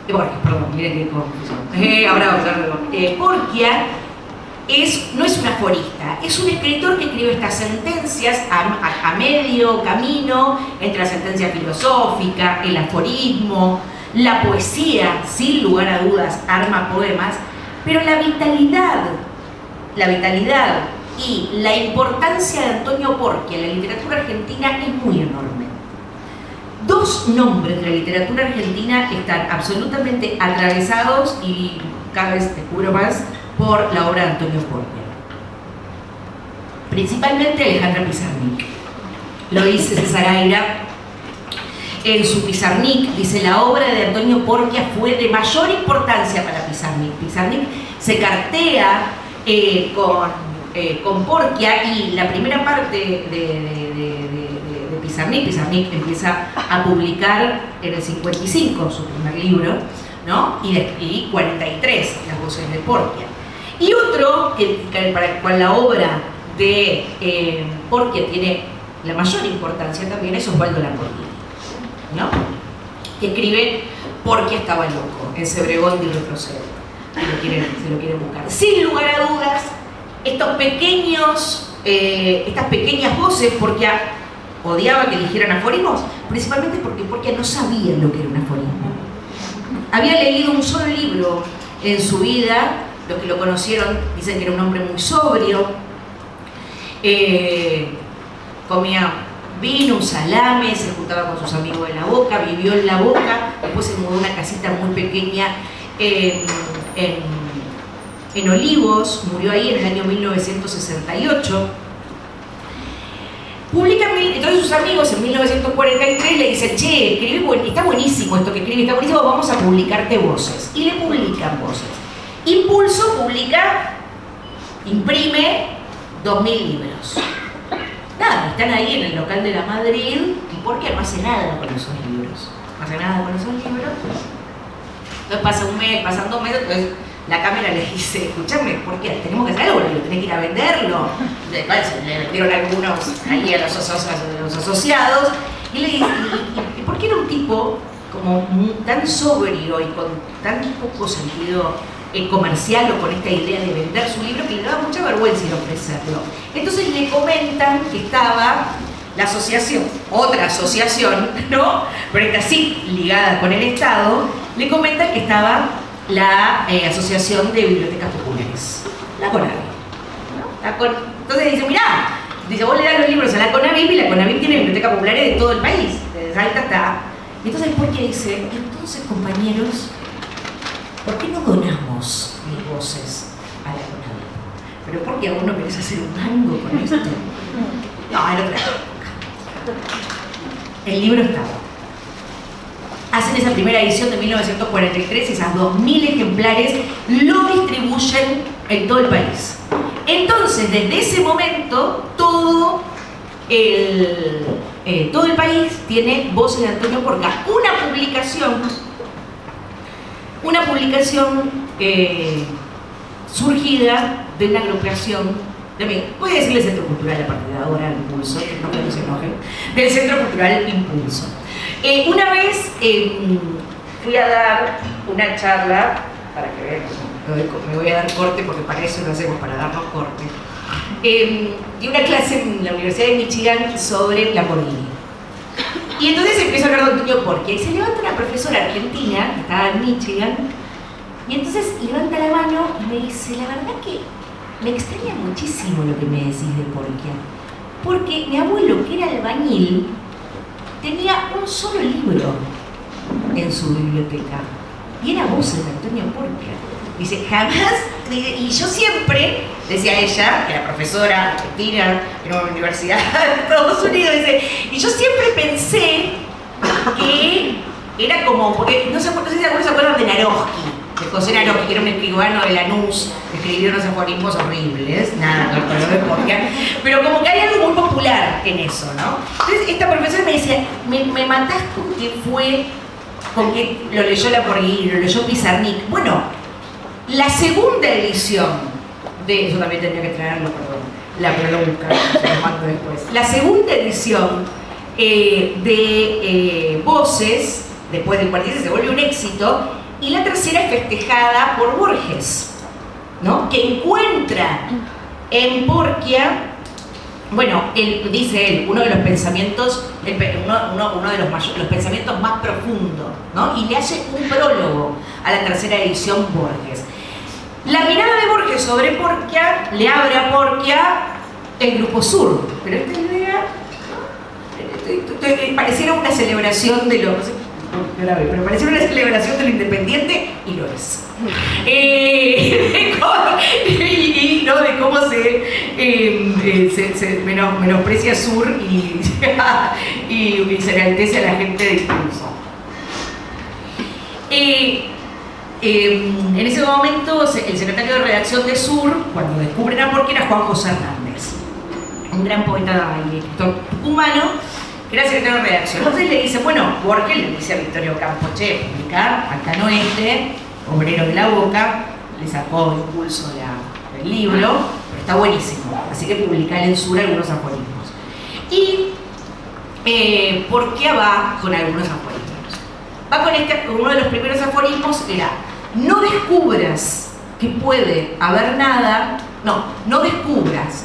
perdón, miren qué confusión. Porquia no es un aforista, es un escritor que escribe estas sentencias a medio camino entre la sentencia filosófica, el aforismo, la poesía, sin lugar a dudas, arma poemas, pero la vitalidad y la importancia de Antonio Porquia en la literatura argentina es muy enorme. Dos nombres de la literatura argentina están absolutamente atravesados y cada vez descubro más por la obra de Antonio Porquia. Principalmente Alejandra Pizarnik. Lo dice César Aira en su Pizarnik, dice: la obra de Antonio Porquia fue de mayor importancia para Pizarnik. Pizarnik se cartea con Porquia, y la primera parte de Pizarnik empieza a publicar en el 55 su primer libro, ¿no? Y 43 las voces de Porquia. Y otro, para el cual la obra de Porquia tiene la mayor importancia también, es Osvaldo Lamborghini, ¿no? Que escribe Porquia estaba loco, en Sebregón y Retrocedo. Se lo quieren buscar. Sin lugar a dudas, estas pequeñas voces, Porquia odiaba que dijeran aforismos, principalmente porque Porquia no sabía lo que era un aforismo. Había leído un solo libro en su vida. Los que lo conocieron dicen que era un hombre muy sobrio, comía vino, un salame, se juntaba con sus amigos de La Boca, vivió en La Boca, después se mudó a una casita muy pequeña en Olivos, murió ahí en el año 1968. Entonces sus amigos en 1943 le dicen: che, está buenísimo esto que escribís, está buenísimo, vamos a publicarte voces. Y le publican voces. Impulso imprime 2000 libros. Nada, están ahí en el local de la Madrid, y Porquia no hace nada con esos libros. Entonces pasa un mes, pasan 2 meses, entonces la cámara le dice: escúchame, Porquia, tenemos que hacer algo, tenés que ir a venderlo. Le vendieron algunos ahí a los asociados, y le dice: ¿y por qué era un tipo como tan sobrio y con tan poco sentido comercial, o con esta idea de vender su libro, que le daba mucha vergüenza ir a ofrecerlo? Entonces le comentan que estaba la asociación, otra asociación, ¿no? Pero esta sí ligada con el Estado, le comentan que estaba la Asociación de Bibliotecas Populares, la CONAVIP, ¿no? Entonces dice: mirá, vos le das los libros a la CONAVIP, y la CONAVIP tiene bibliotecas populares de todo el país, desde Salta hasta... Y entonces Porquia dice: entonces, compañeros, ¿por qué no donamos mis voces a la CONAVIP? Pero ¿por qué a vos no querés hacer un mango con esto? No, era otra época. El libro estaba. Hacen esa primera edición de 1943, esas 2000 ejemplares, lo distribuyen en todo el país. Entonces, desde ese momento, todo el país tiene voces de Antonio Porquia. Una publicación surgida de una agrupación voy a decirle Centro Cultural a partir de ahora, Impulso, que no se enojen, del Centro Cultural Impulso. Una vez fui a dar una charla, para que vean, me voy a dar corte porque para eso lo hacemos, para darnos corte, di una clase en la Universidad de Michigan sobre la Lamborghini. Y entonces empiezo a hablar de Antonio Porquia y se levanta una profesora argentina que estaba en Michigan y entonces levanta la mano y me dice, la verdad que me extraña muchísimo lo que me decís de Porquia, porque mi abuelo, que era albañil, tenía un solo libro en su biblioteca y era Voces de Antonio Porquia. Dice, jamás, y yo siempre, decía ella, que era profesora argentina en una universidad de Estados Unidos, dice, y yo siempre pensé que era como, porque no sé si algunos se acuerdan de Naroski, de José Naroski, que era un escribano de Lanús, que escribió unos aforismos horribles, nada, con lo de Porquia, pero como que hay algo muy popular en eso, ¿no? Entonces esta profesora me decía, me matás con que fue, con que lo leyó Lamborghini, lo leyó Pizarnik. Bueno, la segunda edición de, eso también tendría que traerlo, perdón, pero lo buscaré, se lo mando después. La segunda edición de Voces, después del 46, se vuelve un éxito, y la tercera es festejada por Borges, ¿no? Que encuentra en Porquia, bueno, dice él, uno de los pensamientos, uno de los pensamientos más profundos, ¿no? Y le hace un prólogo a la tercera edición Borges. La mirada de Borges sobre Porquia le abre a Porquia el Grupo Sur, pero esta idea pareciera una celebración de lo, no sé, pero pareciera una celebración de lo independiente y lo es. Y ¿no? De cómo se menosprecia Sur y se enaltece a la gente de Impulso. En ese momento, el secretario de redacción de Sur, cuando descubren a Porquia, era Juan José Hernández, un gran poeta y escritor tucumano, que era secretario de redacción. Entonces le dice, bueno, Borges le dice a Victorio Campo, che, publicar Arcano Este, obrero de la Boca, le sacó Impulso el libro, pero está buenísimo, así que publicar en Sur algunos aforismos. Y Porquia va con algunos aforismos. Va con uno de los primeros aforismos era, no descubras que puede haber nada, no descubras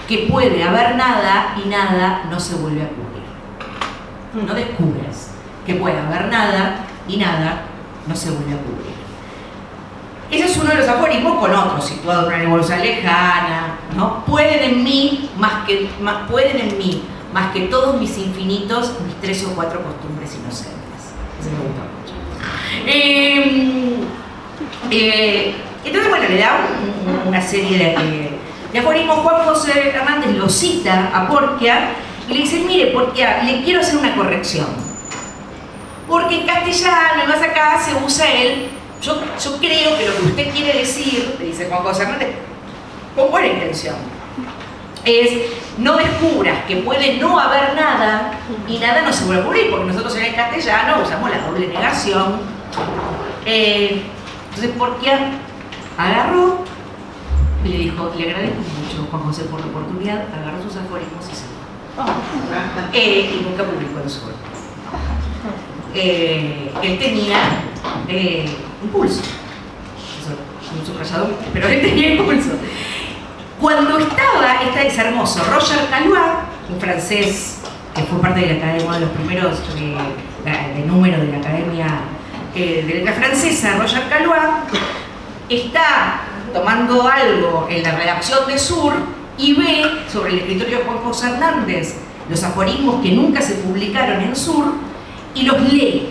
que puede haber nada y nada no se vuelve a cubrir. No descubras que puede haber nada y nada no se vuelve a cubrir. Ese es uno de los aforismos con otros, situado en una nebulosa lejana, ¿no? Pueden en mí más que todos mis infinitos, mis 3 o 4 costumbres inocentes. Ese me gusta mucho. Entonces, bueno, le da una serie de aforismos. Juan José Hernández lo cita a Porquia y le dice, mire, Porquia, le quiero hacer una corrección. Porque en castellano, y más acá, se usa yo creo que lo que usted quiere decir, le dice Juan José Hernández, con buena intención, es no descubras que puede no haber nada y nada no se vuelve a cubrir, porque nosotros en el castellano usamos la doble negación. Entonces Porquia agarró y le dijo, le agradezco mucho, Juan José, por la oportunidad, agarró sus aforismos y se fue. Y nunca publicó en Sur. Él tenía Impulso. Eso, un subrayado, pero él tenía Impulso. Cuando estaba, es hermoso, Roger Caillois, un francés que fue parte de la academia, uno de los primeros de número de la Academia de Letra Francesa, Roger Caillois, está tomando algo en la redacción de Sur y ve sobre el escritorio de Juan José Hernández los aforismos que nunca se publicaron en Sur y los lee,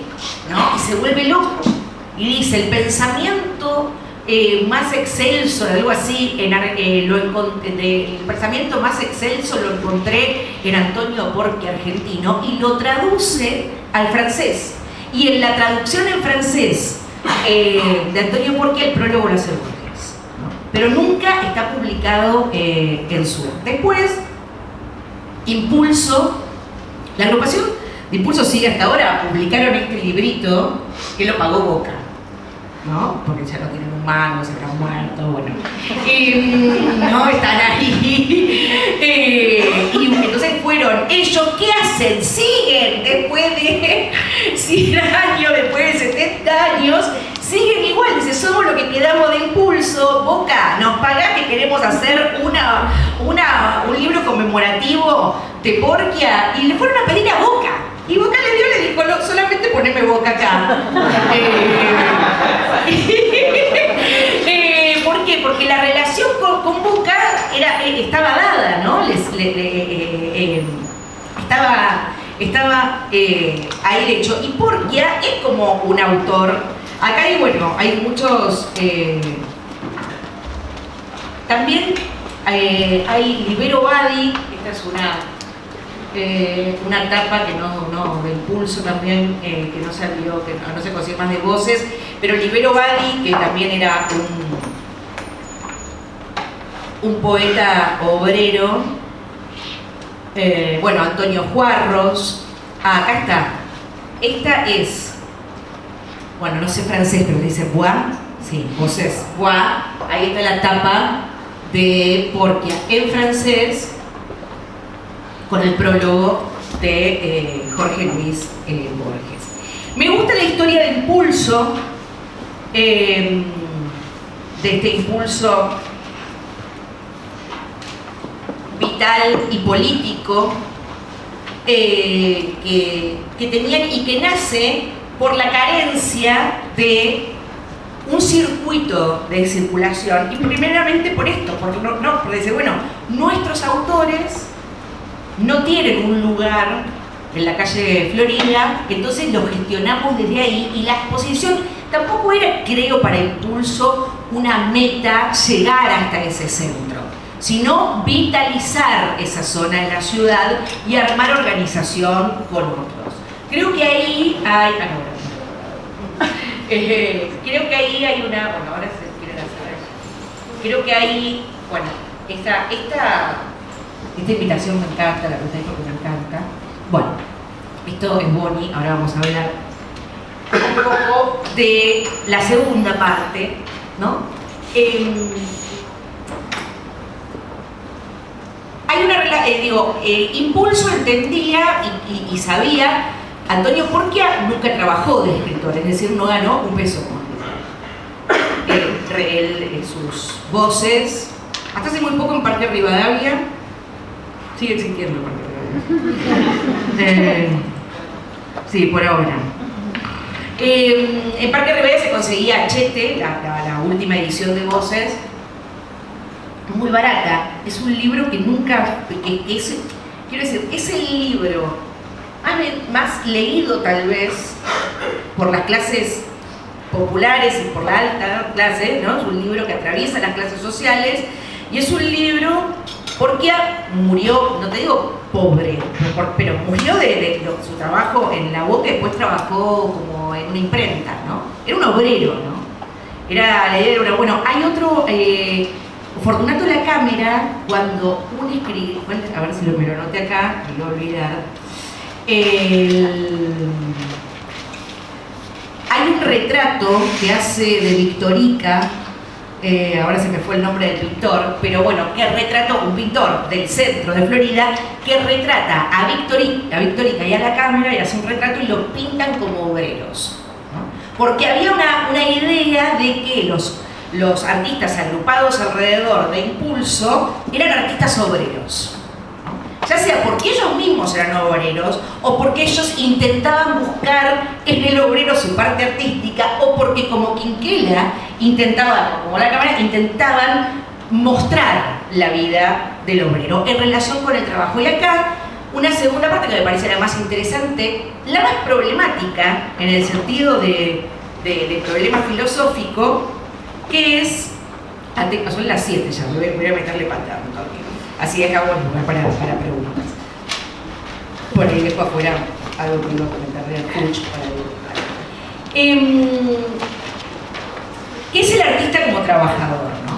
¿no? Y se vuelve loco y dice, el pensamiento más excelso, algo así, el pensamiento más excelso lo encontré en Antonio Porquia argentino, y lo traduce al francés. Y en la traducción en francés de Antonio Porquia, el prólogo lo hace Borges, ¿no? Pero nunca está publicado en Sur. Después, Impulso, la agrupación de Impulso sigue hasta ahora, publicaron este librito que lo pagó Boca. ¿no? Porque ya no tienen un mango, se habrán muerto, bueno. No, están ahí. Y entonces fueron ellos, ¿qué hacen? Siguen después de 100 años, después de 70 años, siguen igual. Dice, somos lo que quedamos de Impulso. Boca, nos pagás que queremos hacer un libro conmemorativo de Porquia. Y le fueron a pedir a Boca. Y Boca le dijo, no, solamente poneme Boca acá. ¿Por qué? Porque la relación con Boca estaba dada, ¿no? Estaba ahí hecho. Y Porquia es como un autor. Acá hay, bueno, hay muchos. También hay Libero Badi. Esta es una tapa que no de Impulso también, que no salió, que no se consigue más de Voces, pero Libero Badi, que también era un poeta obrero, bueno, Antonio Juarros. Acá está. Esta es, bueno, no sé francés, pero dice Bois, sí, Voces, Bois. Ahí está la tapa de Porquia en francés, con el prólogo de Jorge Luis Borges. Me gusta la historia de Impulso, de este impulso vital y político que tenían y que nace por la carencia de un circuito de circulación, y primeramente por esto, porque dice, bueno, nuestros autores no tienen un lugar en la calle Florida, entonces lo gestionamos desde ahí, y la exposición tampoco era, creo, para Impulso una meta llegar hasta ese centro, sino vitalizar esa zona de la ciudad y armar organización con otros. Creo que ahí hay... creo que ahí hay una... Bueno, ahora se quieren hacer eso. Creo que hay... Bueno, esta invitación me encanta, la pregunta porque me encanta. Bueno, esto es Bonnie, ahora vamos a hablar un poco de la segunda parte, ¿no? Hay una Impulso entendía y sabía. Antonio Porquia nunca trabajó de escritor, es decir, no ganó un peso. Sus voces, hasta hace muy poco en Parque Rivadavia, sigue existiendo Parque Rivadavia. Sí, por ahora. En Parque Rivadavia se conseguía Chete, la última edición de Voces, muy barata. Es un libro que nunca, quiero decir, es el libro más leído tal vez por las clases populares y por la alta clase, ¿no? Es un libro que atraviesa las clases sociales, y es un libro porque murió, no te digo pobre, pero murió de su trabajo en la Boca, y después trabajó como en una imprenta, ¿no? Era un obrero, ¿no? La idea era, bueno, hay otro, Fortunato La Cámara, cuando un escritor, a ver si me lo anoté acá, me lo voy a olvidar. Hay un retrato que hace de Victorica, ahora se me fue el nombre del pintor, pero bueno, que retrató un pintor del centro de Florida que retrata a Victorica y a La Cámara, y hace un retrato y lo pintan como obreros, ¿no? Porque había una idea de que los artistas agrupados alrededor de Impulso eran artistas obreros, ya sea porque ellos mismos eran obreros, o porque ellos intentaban buscar en el obrero su parte artística, o porque como Quinquela como La Cámara, intentaban mostrar la vida del obrero en relación con el trabajo. Y acá, una segunda parte que me parece la más interesante, la más problemática, en el sentido de problema filosófico, que es... Son las 7 ya, voy a meterle pata un toque. Así acabamos para preguntas. Bueno, y dejo afuera algo que iba a comentar de Puch para ¿qué es el artista como trabajador, no?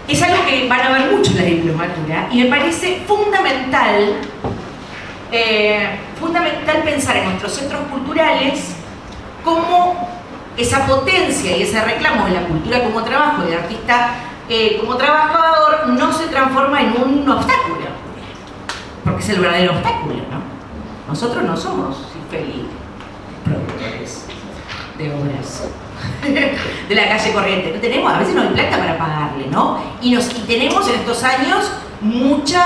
Es algo que van a ver mucho en la diplomatura, y me parece fundamental pensar en nuestros centros culturales como esa potencia y ese reclamo de la cultura como trabajo, del artista como trabajador, no se transforma en un obstáculo, porque es el verdadero obstáculo, ¿no? Nosotros no somos felices productores de obras de la calle corriente, no tenemos, a veces no hay plata para pagarle, ¿no? Y tenemos en estos años mucho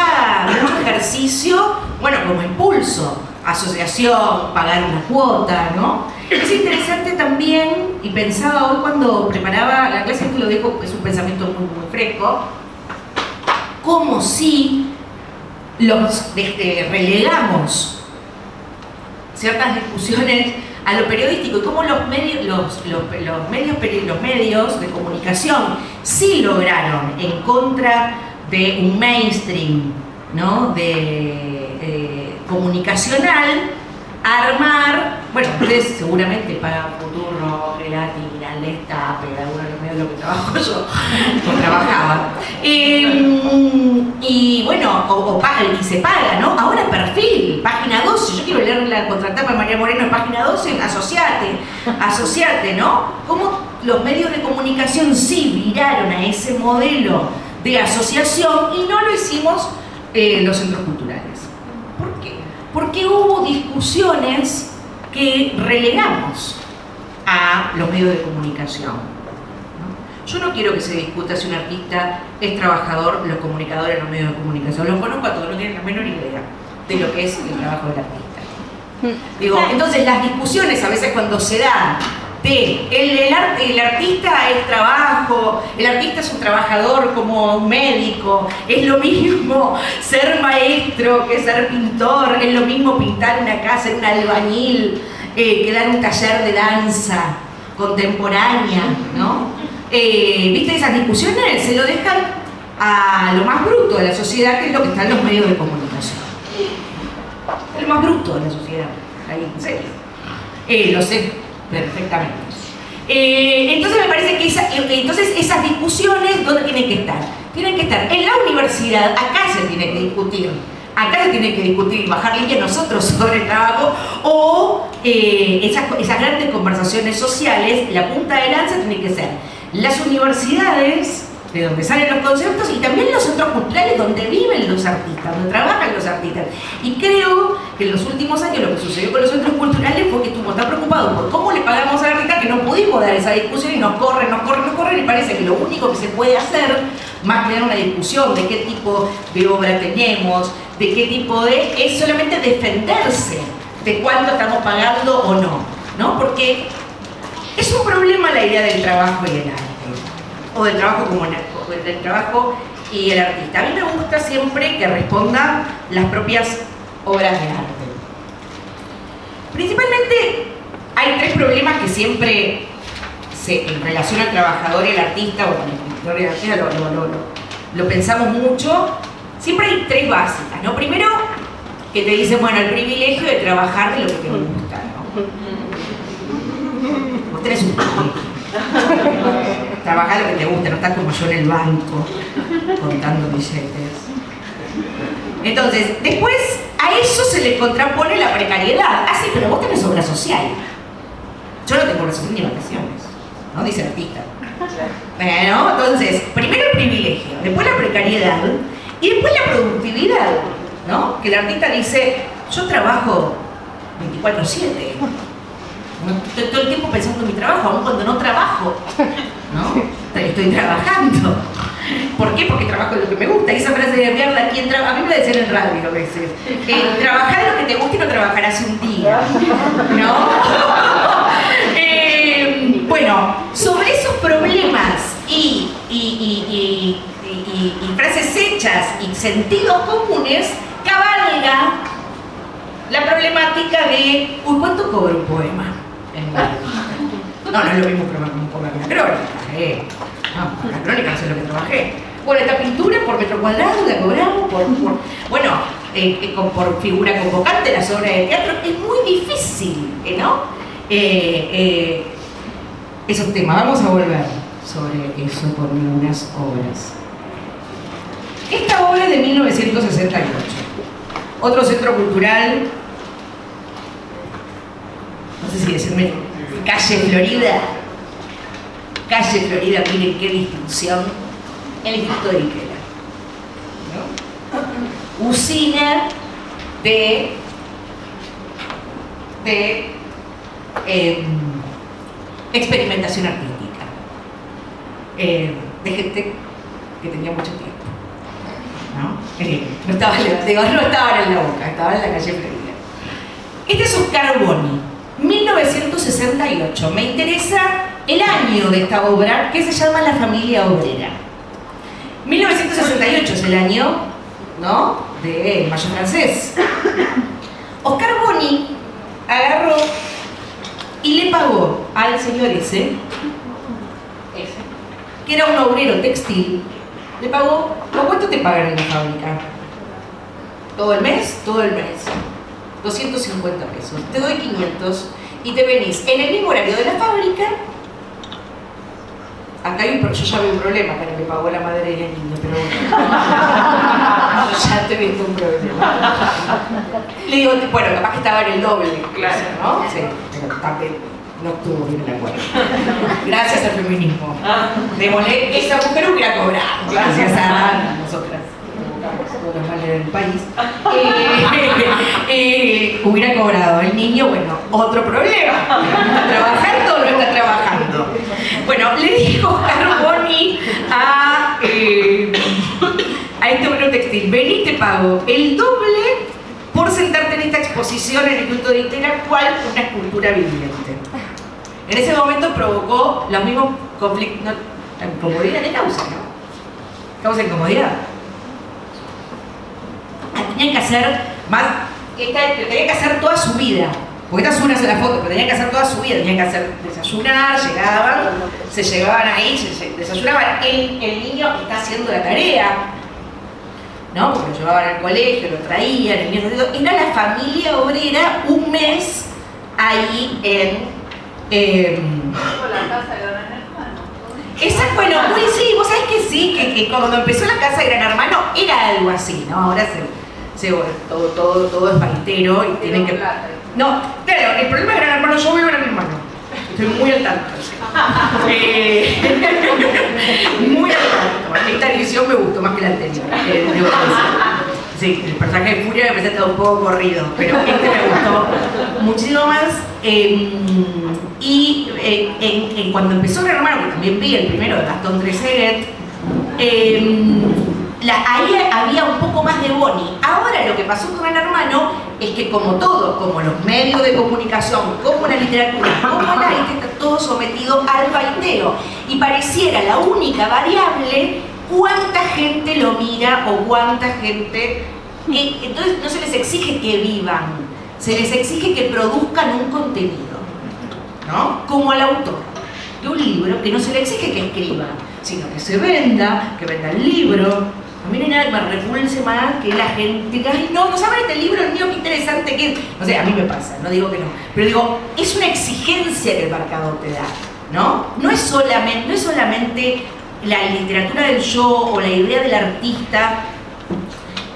ejercicio, bueno, como impulso, asociación, pagar una cuota, ¿no? Es interesante también, y pensaba hoy cuando preparaba la clase, que lo dejo, es un pensamiento muy fresco, como si relegamos ciertas discusiones a lo periodístico y cómo los medios de comunicación sí lograron, en contra de un mainstream, ¿no? Comunicacional, armar, bueno, ustedes seguramente pagan Futuro, Relati, Miralesta, pero algunos de los medios de lo que trabajo yo, no trabajaba. Y bueno, y se paga, ¿no? Ahora Perfil, página 12, yo quiero leer la contratapa de María Moreno en página 12, asociate, ¿no? Cómo los medios de comunicación sí viraron a ese modelo de asociación y no lo hicimos los centros culturales. ¿Por qué? Porque hubo discusiones que relegamos a los medios de comunicación, ¿no? Yo no quiero que se discuta si un artista es trabajador, los comunicadores en los medios de comunicación. Los conozco a todos, no tienen la menor idea de lo que es el trabajo del artista. Digo, entonces las discusiones a veces cuando se dan de el artista es trabajo, el artista es un trabajador como un médico, es lo mismo ser maestro que ser pintor, es lo mismo pintar una casa, un albañil, que dar un taller de danza contemporánea, ¿no? ¿Viste? Esas discusiones se lo dejan a lo más bruto de la sociedad, que es lo que está en los medios de comunicación. Es lo más bruto de la sociedad, ahí, en serio. Lo sé perfectamente. Entonces me parece que esas discusiones, ¿dónde tienen que estar? Tienen que estar en la universidad, acá se tiene que discutir. Acá se tiene que discutir y bajar línea nosotros sobre el trabajo, o esas grandes conversaciones sociales, la punta de lanza tiene que ser las universidades, de donde salen los conceptos, y también los centros culturales donde viven los artistas, donde trabajan los artistas. Y creo que en los últimos años lo que sucedió con los centros culturales fue que estuvimos tan preocupados por cómo le pagamos al artista que no pudimos dar esa discusión y nos corren, y parece que lo único que se puede hacer, más que dar una discusión de qué tipo de obra tenemos, de qué tipo es solamente defenderse de cuánto estamos pagando o no, ¿no? Porque es un problema la idea del trabajo y el arte, o del trabajo y el artista. A mí me gusta siempre que respondan las propias obras de arte. Principalmente hay tres problemas que siempre en relación al trabajador y al artista, o al escritor y al artista, lo pensamos mucho. Siempre hay tres básicas, ¿no? Primero, que te dicen, bueno, el privilegio de trabajar de lo que te gusta, ¿no? Vos tenés un privilegio. Trabajar lo que te gusta, no estás como yo en el banco contando billetes. Entonces, después a eso se le contrapone la precariedad. Ah, sí, pero vos tenés obra social. Yo no tengo obra social ni vacaciones, ¿no? Dice el artista. Bueno, entonces, primero el privilegio, después la precariedad y después la productividad, ¿no? Que el artista dice, yo trabajo 24/7. Estoy todo el tiempo pensando en mi trabajo, aun cuando no trabajo, ¿no? Estoy trabajando. ¿Por qué? Porque trabajo en lo que me gusta. Y esa frase de mierda, ¿quién trabaja? A mí me la decían en radio a veces. Trabajar en lo que te gusta y no trabajarás un día, ¿no? Bueno, sobre esos problemas y frases hechas y sentidos comunes, cabalga la problemática de, uy, ¿cuánto cobra un poema? No es lo mismo que un poema que una crónica. No, la crónica no sé lo que trabajé. Bueno, esta pintura por metro cuadrado la cobramos por figura convocante, las obras de teatro. Es muy difícil, ¿no? Esos temas, vamos a volver sobre eso por unas obras. Esta obra es de 1968. Otro centro cultural, no sé si decirme Calle Florida. Calle Florida, miren qué distinción. El Instituto de Iquela, ¿no? Usina de experimentación artística. De gente que tenía mucho tiempo, ¿no? No estaban en la Boca, estaban en la calle Florida. Este es Oscar Boni, 1968. Me interesa el año de esta obra, que se llama La familia obrera. 1968 es el año, ¿no?, del Mayo francés. Oscar Boni agarró y le pagó al señor ese, que era un obrero textil, le pagó, ¿cuánto te pagan en la fábrica? ¿Todo el mes? Todo el mes. 250 pesos. Te doy 500 y te venís en el mismo horario de la fábrica. Acá yo ya veo un problema, que le pagó la madre del niño, pero bueno. Ya te visto un problema. Le digo, bueno, capaz que estaba en el doble, claro, ¿no? Sí, pero también no estuvo bien el acuerdo. Gracias al feminismo. Démosle, esa mujer hubiera cobrado, gracias a nosotras. Todos mal en el país. Hubiera cobrado el niño, bueno, otro problema. ¿Está trabajando o no está trabajando? Bueno, le dijo Oscar Boni a este obrero textil: vení, te pago el doble por sentarte en esta exposición en el Instituto de Iquela, cual una escultura viviente. En ese momento provocó los mismos conflictos, no, la incomodidad de causa, ¿no? Causa de incomodidad. Tenían que hacer más, tenían que hacer toda su vida, porque esta es una sola foto, pero tenían que hacer toda su vida, tenían que hacer desayunar, llegaban, se llevaban ahí, se desayunaban, el niño está haciendo la tarea, ¿no? Porque lo llevaban al colegio, lo traían, el niño, era la familia obrera un mes ahí en la casa de Gran Hermano. Esa, bueno, sí, vos sabés que sí, que cuando empezó la casa de Gran Hermano era algo así, ¿no? Ahora todo es paritero y tienen que... No, claro, el problema de Gran Hermano, yo veo a Gran Hermano, estoy muy al tanto. Muy al tanto. Esta edición me gustó más que la anterior. Sí, el personaje de Furia me presenta un poco corrido, pero este me gustó muchísimo más. Y cuando empezó Gran Hermano, que también vi el primero de Gastón Trezeguet, ahí había un poco más de Boni. Ahora lo que pasó con Gran Hermano es que, como todo, como los medios de comunicación, como la literatura, como el arte, está todo sometido al baiteo. Y pareciera la única variable cuánta gente lo mira o cuánta gente... entonces no se les exige que vivan, se les exige que produzcan un contenido, ¿no? Como al autor de un libro, que no se le exige que escriba, sino que se venda, que venda el libro. A mí no hay nada que me repulse más que la gente que diga: ay, no saben este libro, el mío, qué interesante que es. No sé, a mí me pasa, no digo que no, pero digo, es una exigencia que el mercado te da, ¿no? No es solamente la literatura del yo o la idea del artista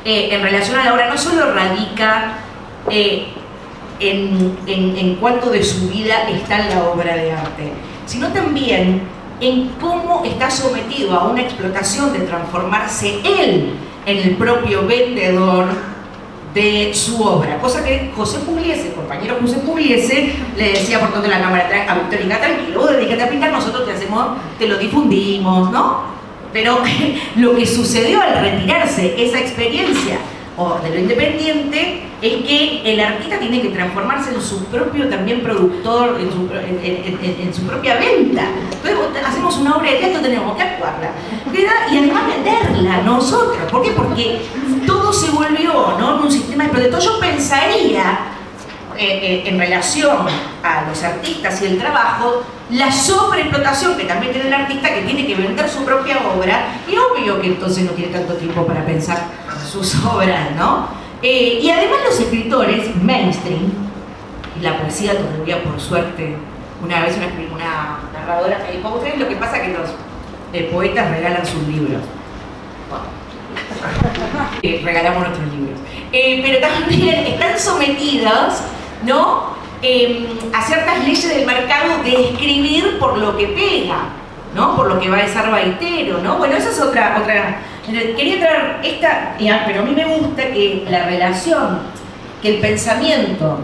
en relación a la obra, no solo radica en cuánto de su vida está en la obra de arte, sino también en cómo está sometido a una explotación de transformarse él en el propio vendedor de su obra. Cosa que José Pugliese, el compañero José Pugliese, le decía por tanto en la cámara a Victorica: tranquilo, vos dedícate a pintar, nosotros te lo difundimos, ¿no? Pero lo que sucedió al retirarse esa experiencia de lo independiente es que el artista tiene que transformarse en su propio también productor, en su propia venta. Entonces hacemos una obra de teatro, tenemos que actuarla y además venderla nosotros. ¿Por qué? Porque todo se volvió, ¿no?, en un sistema de protector. Yo pensaría, en relación a los artistas y el trabajo, la sobreexplotación que también tiene el artista, que tiene que vender su propia obra, y obvio que entonces no tiene tanto tiempo para pensar sus obras, ¿no? Y además los escritores mainstream, y la poesía todavía, por suerte, una vez una narradora me dijo: ¿ustedes lo que pasa que los poetas regalan sus libros? Bueno, regalamos nuestros libros. Pero también están sometidos, ¿no?, a ciertas leyes del mercado de escribir por lo que pega, ¿no? Por lo que va a ser baitero, ¿no? Bueno, esa es otra. Quería traer esta, pero a mí me gusta que la relación, que el pensamiento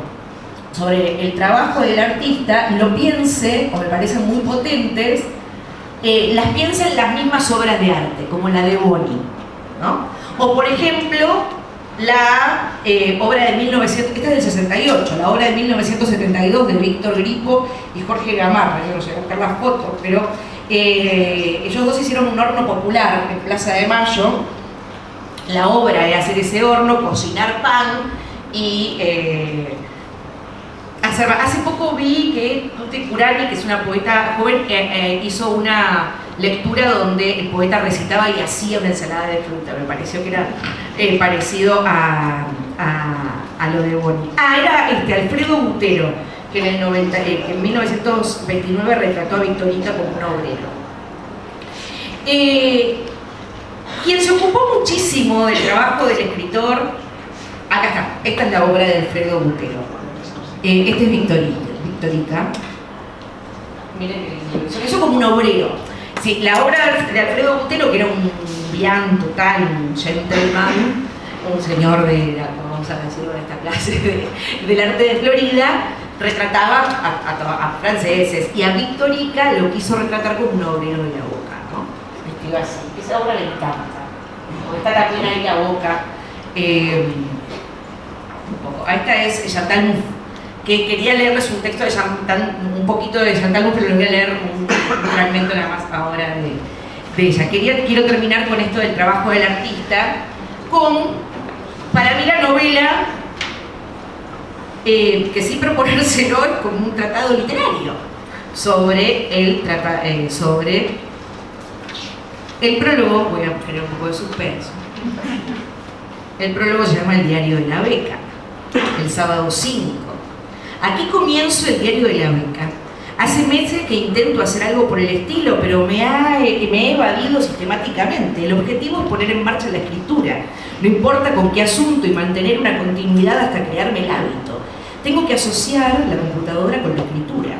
sobre el trabajo del artista lo piense, o me parecen muy potentes, las piensa en las mismas obras de arte, como la de Boni, ¿no? O por ejemplo, la obra de 1900, esta es del 68, la obra de 1972 de Víctor Gripo y Jorge Gamarra. Yo no sé buscar las fotos, pero ellos dos hicieron un horno popular en Plaza de Mayo. La obra era hacer ese horno, cocinar pan y hacer. Hace poco vi que Tuti Curani, que es una poeta joven, hizo una lectura donde el poeta recitaba y hacía una ensalada de fruta. Me pareció que era parecido a lo de Boni. Era Alfredo Butero, que en 1929 retrató a Victorita como un obrero. Quien se ocupó muchísimo del trabajo del escritor, acá está, esta es la obra de Alfredo Butero. Este es Victorita. Miren que lindo. Eso como un obrero. Sí, la obra de Alfredo Butero, que era un bien total, un gentleman, un señor vamos a decirlo en esta clase del arte de Florida, retrataba a franceses, y a Victorica lo quiso retratar como un obrero de la Boca, ¿no? Vestido así. Esa obra le encanta. Porque está también ahí la Boca. Un poco. Esta es Chantal Mouffe, que quería leerles un texto de un poquito de Chantal Mouffe, pero les voy a leer un fragmento nada más ahora de ella. Quiero terminar con esto del trabajo del artista, para mí la novela, que sí proponérselo es como un tratado literario sobre el prólogo. Voy a poner un poco de suspenso. El prólogo se llama El diario de la beca, el sábado 5. Aquí comienzo el diario de la beca. Hace meses que intento hacer algo por el estilo, pero me he evadido sistemáticamente. El objetivo es poner en marcha la escritura. No importa con qué asunto, y mantener una continuidad hasta crearme el hábito. Tengo que asociar la computadora con la escritura.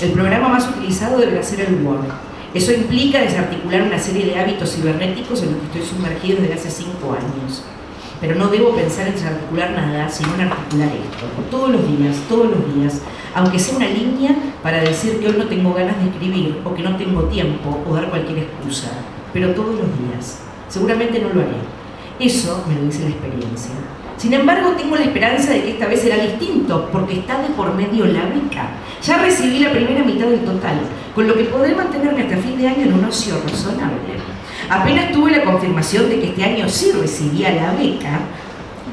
El programa más utilizado debe ser el Word. Eso implica desarticular una serie de hábitos cibernéticos en los que estoy sumergido desde hace 5 años. Pero no debo pensar en desarticular nada, sino en articular esto. Todos los días, aunque sea una línea para decir que hoy no tengo ganas de escribir, o que no tengo tiempo, o dar cualquier excusa. Pero todos los días. Seguramente no lo haré. Eso me lo dice la experiencia. Sin embargo, tengo la esperanza de que esta vez será distinto, porque está de por medio la beca. Ya recibí la primera mitad del total, con lo que podré mantenerme hasta fin de año en un ocio razonable. Apenas tuve la confirmación de que este año sí recibía la beca,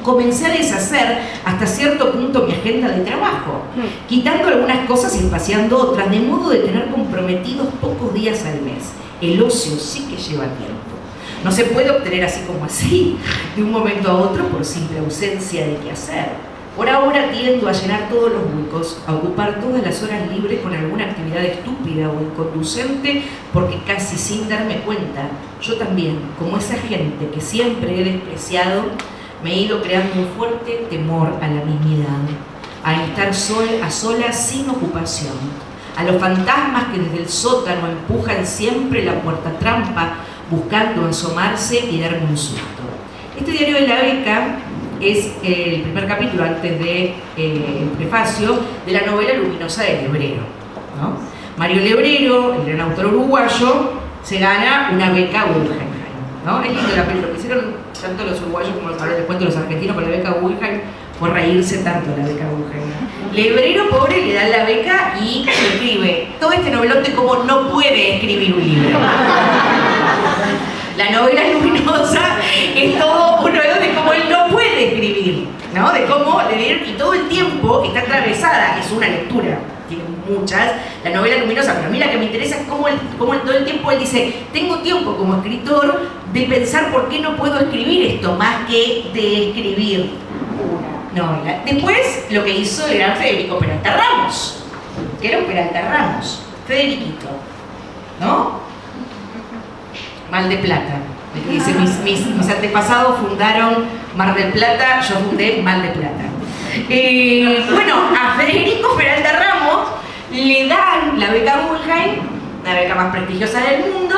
comencé a deshacer hasta cierto punto mi agenda de trabajo, quitando algunas cosas y espaciando otras, de modo de tener comprometidos pocos días al mes. El ocio sí que lleva tiempo. No se puede obtener así como así, de un momento a otro, por simple ausencia de qué hacer. Por ahora tiendo a llenar todos los huecos, a ocupar todas las horas libres con alguna actividad estúpida o inconducente, porque casi sin darme cuenta, yo también, como esa gente que siempre he despreciado, me he ido creando un fuerte temor a la mismidad, a estar a solas sin ocupación, a los fantasmas que desde el sótano empujan siempre la puerta trampa, buscando asomarse y darme un susto. Este diario de la beca es el primer capítulo, antes del prefacio, de la novela luminosa de Lebrero, ¿no? Mario Lebrero, el gran autor uruguayo, se gana una beca Guggenheim, ¿no? Es lindo lo que hicieron tanto los uruguayos como les cuento los argentinos con la beca Guggenheim, fue reírse tanto la beca Guggenheim. Lebrero, pobre, le dan la beca y escribe todo este novelón de cómo no puede escribir un libro. La novela luminosa es todo un novelón de cómo él no puede escribir, ¿no? De cómo leer, y todo el tiempo está atravesada, es una lectura, tiene muchas, la novela luminosa, pero a mí la que me interesa es cómo todo el tiempo él dice, tengo tiempo como escritor de pensar por qué no puedo escribir esto, más que de escribir una novela. Después, lo que hizo el gran Federico Peralta Ramos, que era un Peralta Ramos, Federiquito, ¿no? Mar del Plata. Dice, mis antepasados fundaron Mar del Plata, yo fundé Mar del Plata. Bueno, a Federico Peralta Ramos le dan la beca Guggenheim, la beca más prestigiosa del mundo,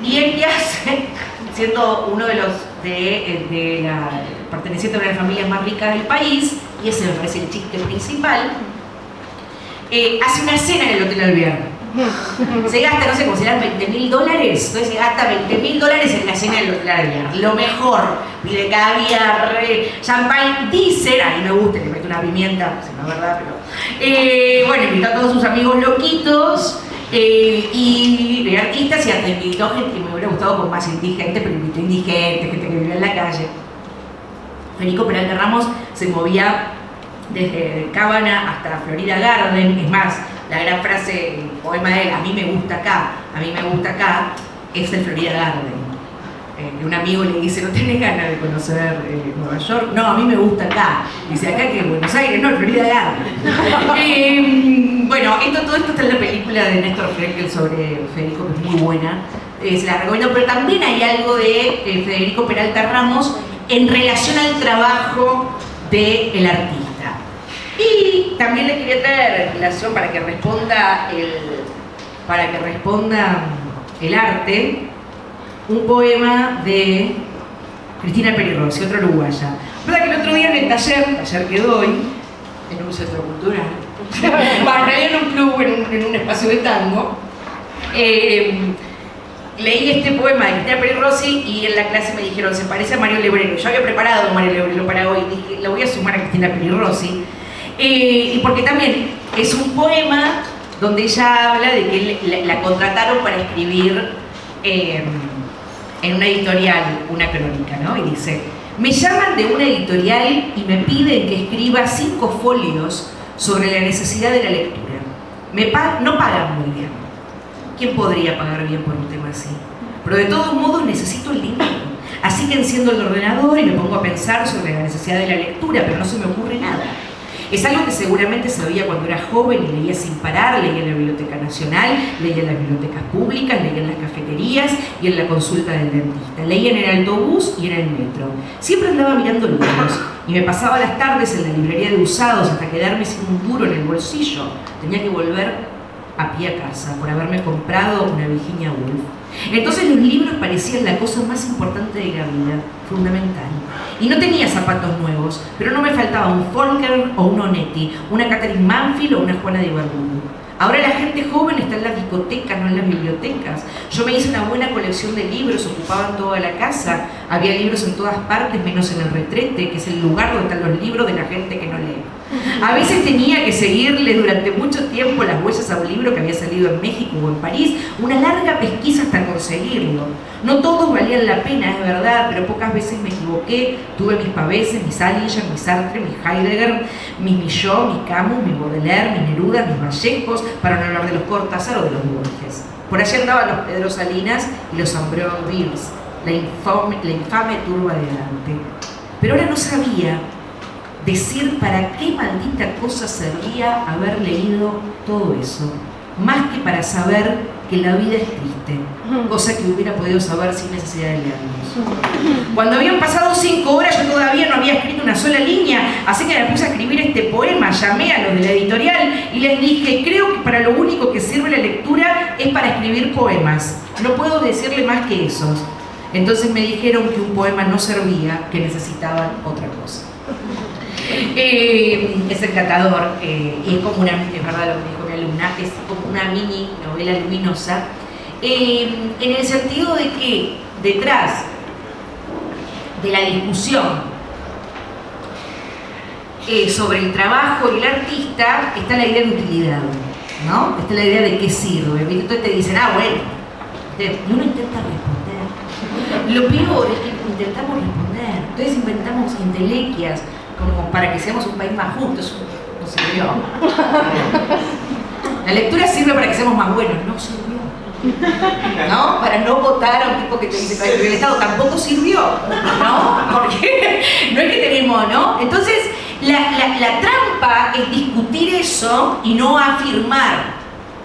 y él que hace, siendo uno de los perteneciente a una de las familias más ricas del país, y ese me parece el chiste principal, hace una cena en el Hotel Alvear. Se gasta, no sé cómo serán, $20.000, entonces se gasta $20.000 en la cena del Hotel Alvear. Lo mejor, pide caviar, champagne, diésel, a mí me gusta, le meto una pimienta, no es verdad, pero... bueno, invitó a todos sus amigos loquitos, y artistas, y hasta invitó gente que me hubiera gustado con más indigentes, pero invitó indigentes, gente que vivía en la calle. Federico Peralta Ramos se movía desde Cábana hasta Florida Garden. Es más, la gran frase, el poema de él, a mí me gusta acá, es el Florida Garden. Un amigo le dice, ¿no tenés ganas de conocer Nueva York? No, a mí me gusta acá. Dice, acá que Buenos Aires, no, el Florida Garden. Bueno, todo esto está en la película de Néstor Frenkel sobre Federico, que es muy buena. Se la recomiendo, pero también hay algo de Federico Peralta Ramos en relación al trabajo del artista. Y también le quería traer en relación para que responda el arte, un poema de Cristina Peri Rossi, otra uruguaya. ¿Verdad que el otro día en el taller que doy, en un centro cultural, en un club, en un espacio de tango, leí este poema de Cristina Peri Rossi y en la clase me dijeron, se parece a Mario Lebrero. Yo había preparado a Mario Lebrero para hoy y dije, lo voy a sumar a Cristina Peri Rossi. Y porque también es un poema donde ella habla de que la contrataron para escribir en una editorial una crónica, ¿no? Y dice, me llaman de una editorial y me piden que escriba 5 folios sobre la necesidad de la lectura. No pagan muy bien. ¿Quién podría pagar bien por un tema así? Pero de todos modos necesito el dinero. Así que enciendo el ordenador y me pongo a pensar sobre la necesidad de la lectura, pero no se me ocurre nada. Es algo que seguramente sabía cuando era joven y leía sin parar, leía en la Biblioteca Nacional, leía en las bibliotecas públicas, leía en las cafeterías y en la consulta del dentista. Leía en el autobús y en el metro. Siempre andaba mirando libros y me pasaba las tardes en la librería de usados hasta quedarme sin un duro en el bolsillo. Tenía que volver a pie a casa por haberme comprado una Virginia Woolf. Entonces los libros parecían la cosa más importante de la vida, fundamental. Y no tenía zapatos nuevos, pero no me faltaba un Volcker o un Onetti, una Catherine Manfield o una Juana de Ibarburu. Ahora la gente joven está en las discotecas, no en las bibliotecas. Yo me hice una buena colección de libros, ocupaban toda la casa. Había libros en todas partes, menos en el retrete, que es el lugar donde están los libros de la gente que no lee. A veces tenía que seguirle durante mucho tiempo las huellas a un libro que había salido en México o en París, una larga pesquisa hasta conseguirlo. No todos valían la pena, es verdad, pero pocas veces me equivoqué. Tuve mis Paveses, mis Salinger, mis Sartre, mis Heidegger, mis Milló, mis Camus, mis Baudelaire, mis Neruda, mis Vallejos, para no hablar de los Cortázar o de los Borges. Por allí andaban los Pedro Salinas y los Ambrose Bierce, la infame turba de Dante. Pero ahora no sabía decir para qué maldita cosa servía haber leído todo eso, más que para saber que la vida es triste, cosa que hubiera podido saber sin necesidad de leerlos. Cuando habían pasado 5 horas yo todavía no había escrito una sola línea, así que me puse a escribir este poema, llamé a los de la editorial y les dije, creo que para lo único que sirve la lectura es para escribir poemas, no puedo decirle más que esos. Entonces me dijeron que un poema no servía, que necesitaban otra cosa. Es encantador, y es como una, es verdad lo que dijo mi alumna, es como una mini novela luminosa, en el sentido de que detrás de la discusión sobre el trabajo y el artista está la idea de utilidad, ¿no? Está la idea de qué sirve. Entonces te dicen, bueno, y uno intenta responder. Lo peor es que intentamos responder, entonces inventamos intelequias como para que seamos un país más justo. Eso no sirvió. La lectura sirve para que seamos más buenos, no sirvió. ¿No? Para no votar a un tipo que te dice que el Estado tampoco sirvió, ¿no? Porque no es que tenemos, ¿no? Entonces, la trampa es discutir eso y no afirmar,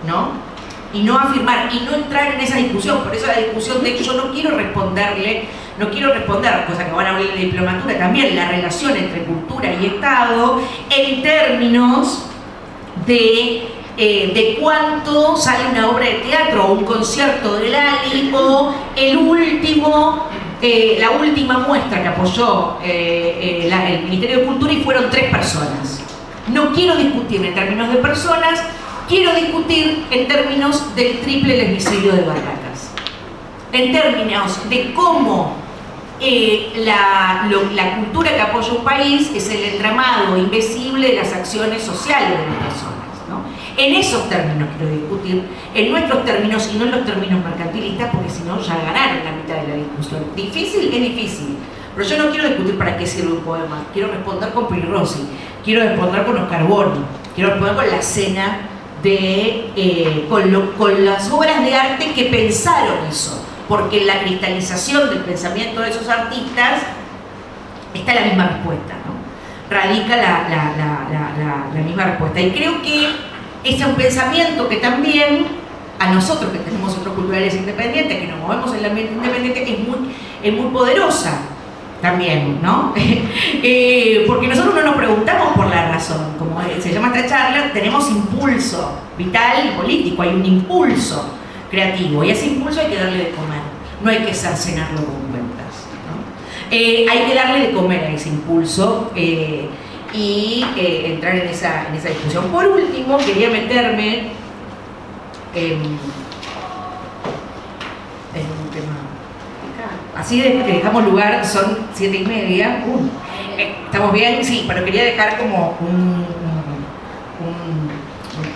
¿no? Y no afirmar, y no entrar en esa discusión. Por eso la discusión de que yo no quiero responderle no quiero responder, cosa que van a abrir la diplomatura también, la relación entre cultura y Estado en términos de cuánto sale una obra de teatro o un concierto de Lali o la última muestra que apoyó el Ministerio de Cultura y fueron 3 personas. No quiero discutir en términos de personas, quiero discutir en términos del triple lesbicidio de Barracas. En términos de cómo la cultura que apoya un país es el entramado invisible de las acciones sociales de las personas, ¿no? En esos términos quiero discutir, en nuestros términos y no en los términos mercantilistas, porque si no ya ganaron la mitad de la discusión. ¿Difícil? Es difícil. Pero yo no quiero discutir para qué sirve un poema, quiero responder con Piri Rossi, quiero responder con Oscar Boni, quiero responder con la cena con las obras de arte que pensaron eso, porque en la cristalización del pensamiento de esos artistas está la misma respuesta, ¿no? Radica la misma respuesta. Y creo que ese es un pensamiento que también a nosotros que tenemos otros culturales independientes, que nos movemos en el ambiente independiente, es muy poderosa también, ¿no? Porque nosotros no nos preguntamos por la razón, como se llama esta charla, tenemos impulso vital y político, hay un impulso creativo y ese impulso hay que darle de comer, no hay que cercenarlo con cuentas, ¿no? Hay que darle de comer a ese impulso y entrar en esa discusión. Por último, quería meterme en un tema. Así que dejamos lugar, son 7:30. ¿Estamos bien? Sí, pero quería dejar como un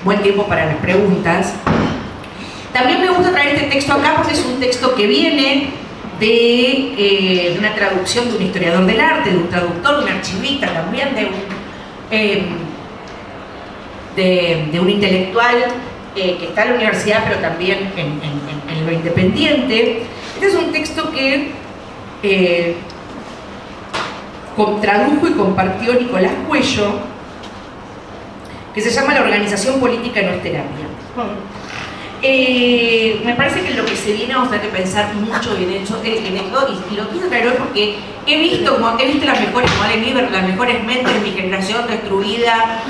buen tiempo para las preguntas. También me gusta traer este texto acá porque es un texto que viene de una traducción de un historiador del arte, de un traductor, de un archivista también, de un intelectual que está en la universidad, pero también en lo independiente. Este es un texto que tradujo y compartió Nicolás Cuello, que se llama La organización política no es terapia. Me parece que lo que se viene vamos a tener que pensar mucho en esto, y lo quise traer hoy porque he visto las mejores, como Ale Niver, las mejores mentes de mi generación destruida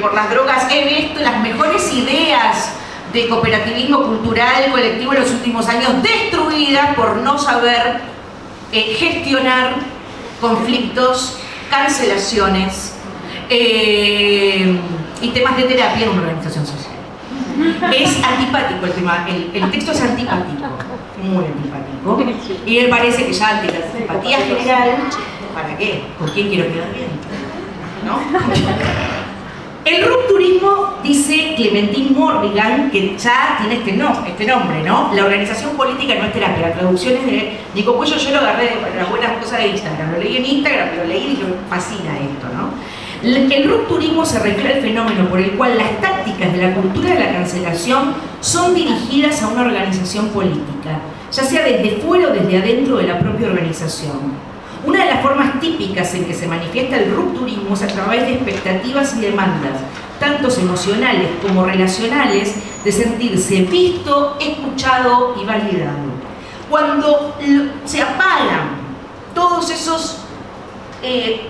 por las drogas, he visto las mejores ideas de cooperativismo cultural colectivo en los últimos años destruidas por no saber gestionar conflictos, cancelaciones y temas de terapia en una organización social. Es antipático el tema, el texto es antipático, muy antipático, y me parece que ya ante la antipatía general, ¿para qué? ¿Con quién quiero quedar bien? ¿No? El rupturismo, dice Clementine Morrigan, que ya tiene este nombre, ¿no? La organización política no es terapia. La traducción es de Nico Cuello, yo lo agarré de las buenas cosas de Instagram. Lo leí en Instagram, lo leí y dije, me fascina esto, ¿no? El rupturismo se refiere al fenómeno por el cual las tácticas de la cultura de la cancelación son dirigidas a una organización política, ya sea desde fuera o desde adentro de la propia organización. Una de las formas típicas en que se manifiesta el rupturismo es a través de expectativas y demandas, tanto emocionales como relacionales, de sentirse visto, escuchado y validado. Cuando se apagan todos esos...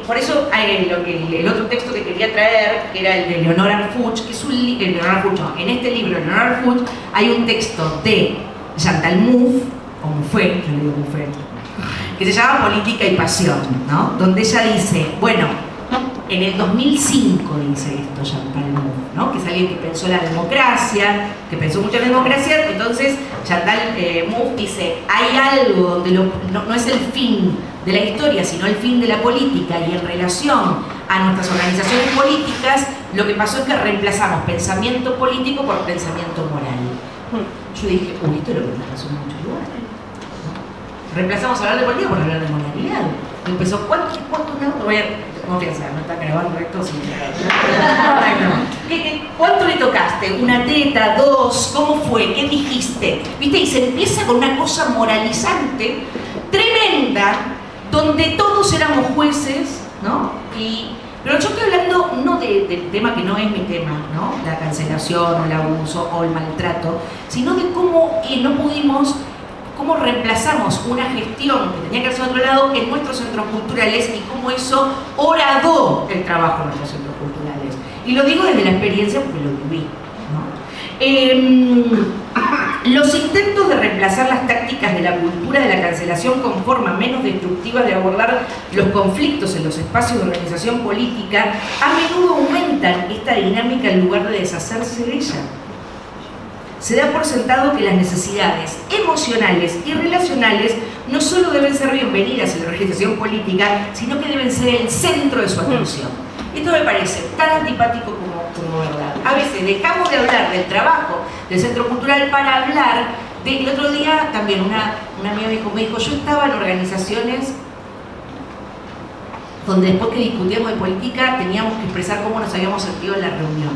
por eso el otro texto que quería traer, que era el de Leonora Arfuch, que es en este libro de Leonora Arfuch hay un texto de Chantal Mouffe, o Mouffe, yo le digo Mouffe, que se llama Política y Pasión, ¿no? Donde ella dice, bueno, en el 2005 dice esto Chantal Mouffe, ¿no? Que es alguien que pensó la democracia, que pensó mucho en la democracia, entonces Chantal Mouffe dice, hay algo donde no es el fin de la historia, sino el fin de la política, y en relación a nuestras organizaciones políticas, lo que pasó es que reemplazamos pensamiento político por pensamiento moral. Yo dije, uy, esto es lo que me pasó en muchos lugares. Reemplazamos hablar de política por hablar de moralidad. Y empezó, ¿cuántos no? Voy a confianza, no está grabando esto sin ¿Cuánto le tocaste? ¿Una teta? ¿Dos? ¿Cómo fue? ¿Qué dijiste? ¿Viste? Y se empieza con una cosa moralizante tremenda, donde todos éramos jueces, ¿no? Pero yo estoy hablando no del tema que no es mi tema, ¿no? La cancelación, o el abuso, o el maltrato, sino de cómo no pudimos cómo reemplazamos una gestión que tenía que hacer a otro lado en nuestros centros culturales y cómo eso horadó el trabajo en nuestros centros culturales. Y lo digo desde la experiencia porque lo viví, ¿no? Los intentos de reemplazar las tácticas de la cultura de la cancelación con formas menos destructivas de abordar los conflictos en los espacios de organización política a menudo aumentan esta dinámica en lugar de deshacerse de ella. Se da por sentado que las necesidades emocionales y relacionales no solo deben ser bienvenidas en la organización política, sino que deben ser el centro de su atención. Esto me parece tan antipático como verdad. A veces dejamos de hablar del trabajo del centro cultural para hablar de... El otro día también una amiga me dijo, yo estaba en organizaciones donde después que discutíamos de política teníamos que expresar cómo nos habíamos sentido en la reunión.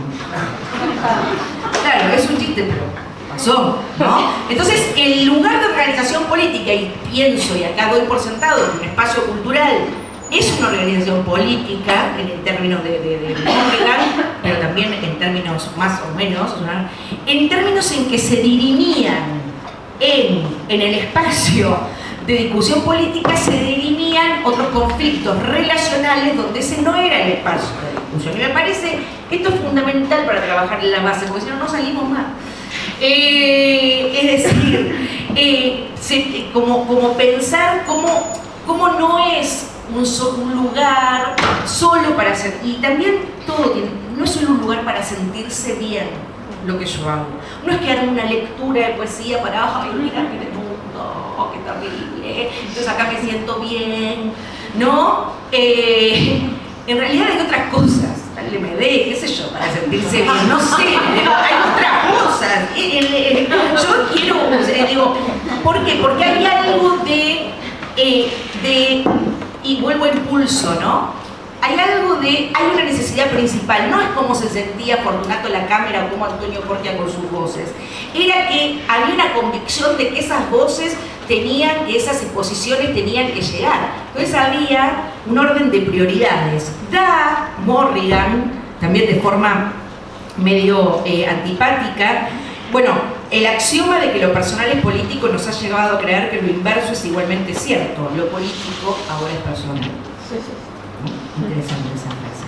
Claro, es un chiste, pero pasó, ¿no? Entonces, el lugar de organización política, y pienso, y acá doy por sentado, que un espacio cultural es una organización política, en términos de Morgan, pero también en términos más o menos, ¿no? En términos en que se dirimían en el espacio de discusión política, se dirimían otros conflictos relacionales donde ese no era el espacio de discusión. Y me parece que esto es fundamental para trabajar en la base, porque si no, no salimos más. Es decir, como pensar cómo no es un lugar solo para hacer, y también todo no es solo un lugar para sentirse bien lo que yo hago. No es que haga una lectura de poesía para, ay, mira qué mundo, oh, qué terrible, entonces acá me siento bien, ¿no? En realidad hay otras cosas, el MD, qué sé yo, para sentirse bien, no sé, pero hay otras cosas. Yo quiero, digo, ¿por qué? Porque hay algo de y vuelvo al impulso, ¿no? Hay una necesidad principal, no es como se sentía Fortunato la cámara o como Antonio Cortia con sus voces. Era que había una convicción de que esas voces esas exposiciones tenían que llegar. Entonces había un orden de prioridades. Da Morrigan, también de forma medio antipática, bueno, el axioma de que lo personal es político nos ha llevado a creer que lo inverso es igualmente cierto. Lo político ahora es personal. Interesante esa frase.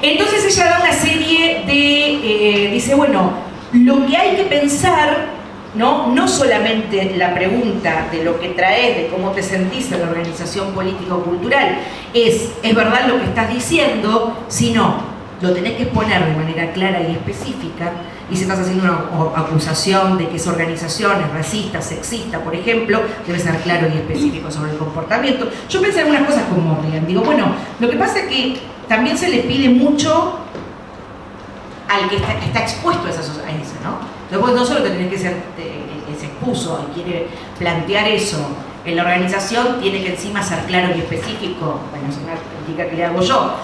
Entonces ella da una serie de... dice, bueno, lo que hay que pensar, no solamente la pregunta de lo que traes, de cómo te sentís en la organización política o cultural, es verdad lo que estás diciendo, sino lo tenés que exponer de manera clara y específica. Y si estás haciendo una acusación de que esa organización es racista, sexista, por ejemplo, debe ser claro y específico sobre el comportamiento. Yo pensé en algunas cosas con Morrigan. Digo, bueno, lo que pasa es que también se le pide mucho al que está expuesto a eso, ¿no? Entonces no solo te tenés que ser el que se expuso y quiere plantear eso en la organización, tiene que encima ser claro y específico. Bueno, es una crítica que le hago yo.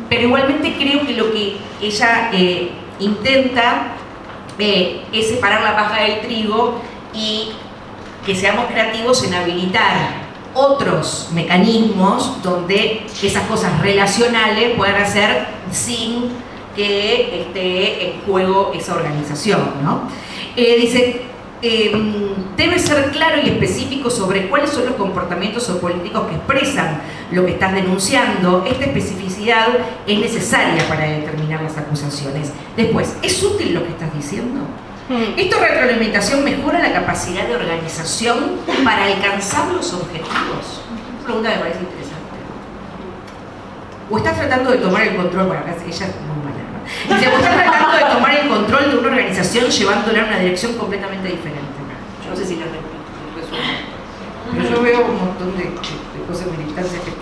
Pero igualmente creo que lo que ella intenta es separar la paja del trigo y que seamos creativos en habilitar otros mecanismos donde esas cosas relacionales puedan hacer sin que esté en juego esa organización, ¿no? Dice, debe ser claro y específico sobre cuáles son los comportamientos o políticos que expresan lo que estás denunciando. Esta especificidad es necesaria para determinar las acusaciones. Después, ¿es útil lo que estás diciendo? ¿Esta retroalimentación mejora la capacidad de organización para alcanzar los objetivos? Esta pregunta me parece interesante. ¿O estás tratando de tomar el control? Bueno, acá ella es muy mala, ¿no? Dice, ¿o estás tratando de tomar el control de una organización llevándola en una dirección completamente diferente? Yo no sé si la resuelvo. Pero yo veo un montón de cosas militares que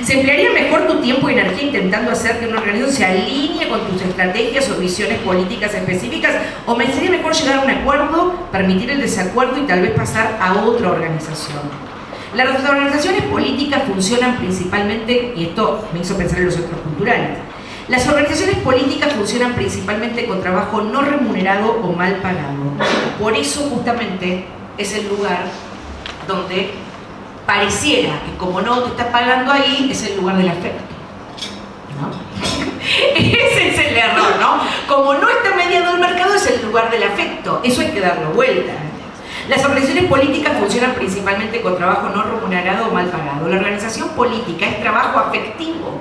¿se emplearía mejor tu tiempo y energía intentando hacer que una organización se alinee con tus estrategias o visiones políticas específicas? ¿O me sería mejor llegar a un acuerdo, permitir el desacuerdo y tal vez pasar a otra organización? Las organizaciones políticas funcionan principalmente, y esto me hizo pensar en los centros culturales, las organizaciones políticas funcionan principalmente con trabajo no remunerado o mal pagado. Por eso justamente es el lugar donde pareciera que como no te estás pagando ahí, es el lugar del afecto, ¿no? Ese es el error, ¿no? Como no está mediado el mercado, es el lugar del afecto. Eso hay que darlo vuelta. Las organizaciones políticas funcionan principalmente con trabajo no remunerado o mal pagado. La organización política es trabajo afectivo,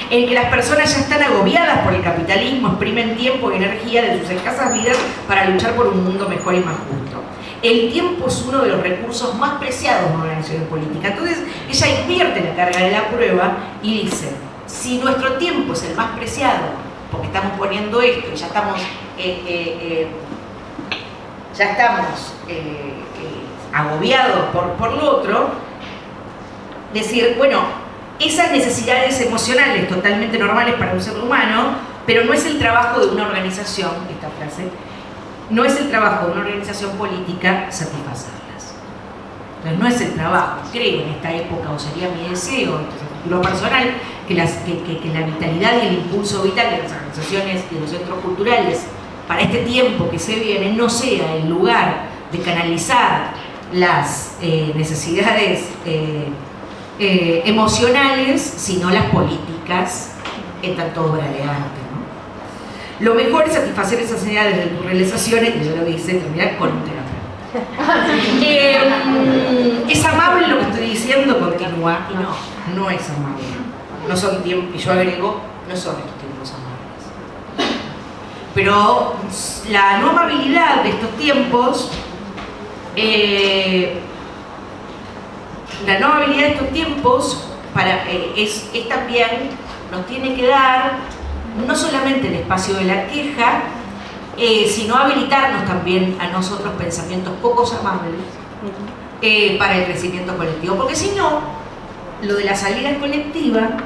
en que las personas ya están agobiadas por el capitalismo, exprimen tiempo y energía de sus escasas vidas para luchar por un mundo mejor y más justo. El tiempo es uno de los recursos más preciados de una organización política. Entonces, ella invierte la carga de la prueba y dice, si nuestro tiempo es el más preciado, porque estamos poniendo esto y ya estamos agobiados por lo otro, decir, bueno, esas necesidades emocionales totalmente normales para un ser humano, pero no es el trabajo de una organización, esta frase, no es el trabajo de una organización política satisfacerlas. Entonces no es el trabajo, creo en esta época, o sería mi deseo, lo personal, que la vitalidad y el impulso vital de las organizaciones y de los centros culturales para este tiempo que se viene no sea el lugar de canalizar las necesidades emocionales, sino las políticas en tanto obra de arte, ¿no? Lo mejor es satisfacer esas necesidades de tus realizaciones, que yo lo hice, terminar con un terapeuta. ¿Es amable lo que estoy diciendo? Continúa. Y no es amable. No son tiempos, y yo agrego, no son estos tiempos amables. Pero la no amabilidad de estos tiempos, la no amabilidad de estos tiempos es también, nos tiene que dar no solamente el espacio de la queja, sino habilitarnos también a nosotros pensamientos poco amables para el crecimiento colectivo, porque si no, lo de la salida colectiva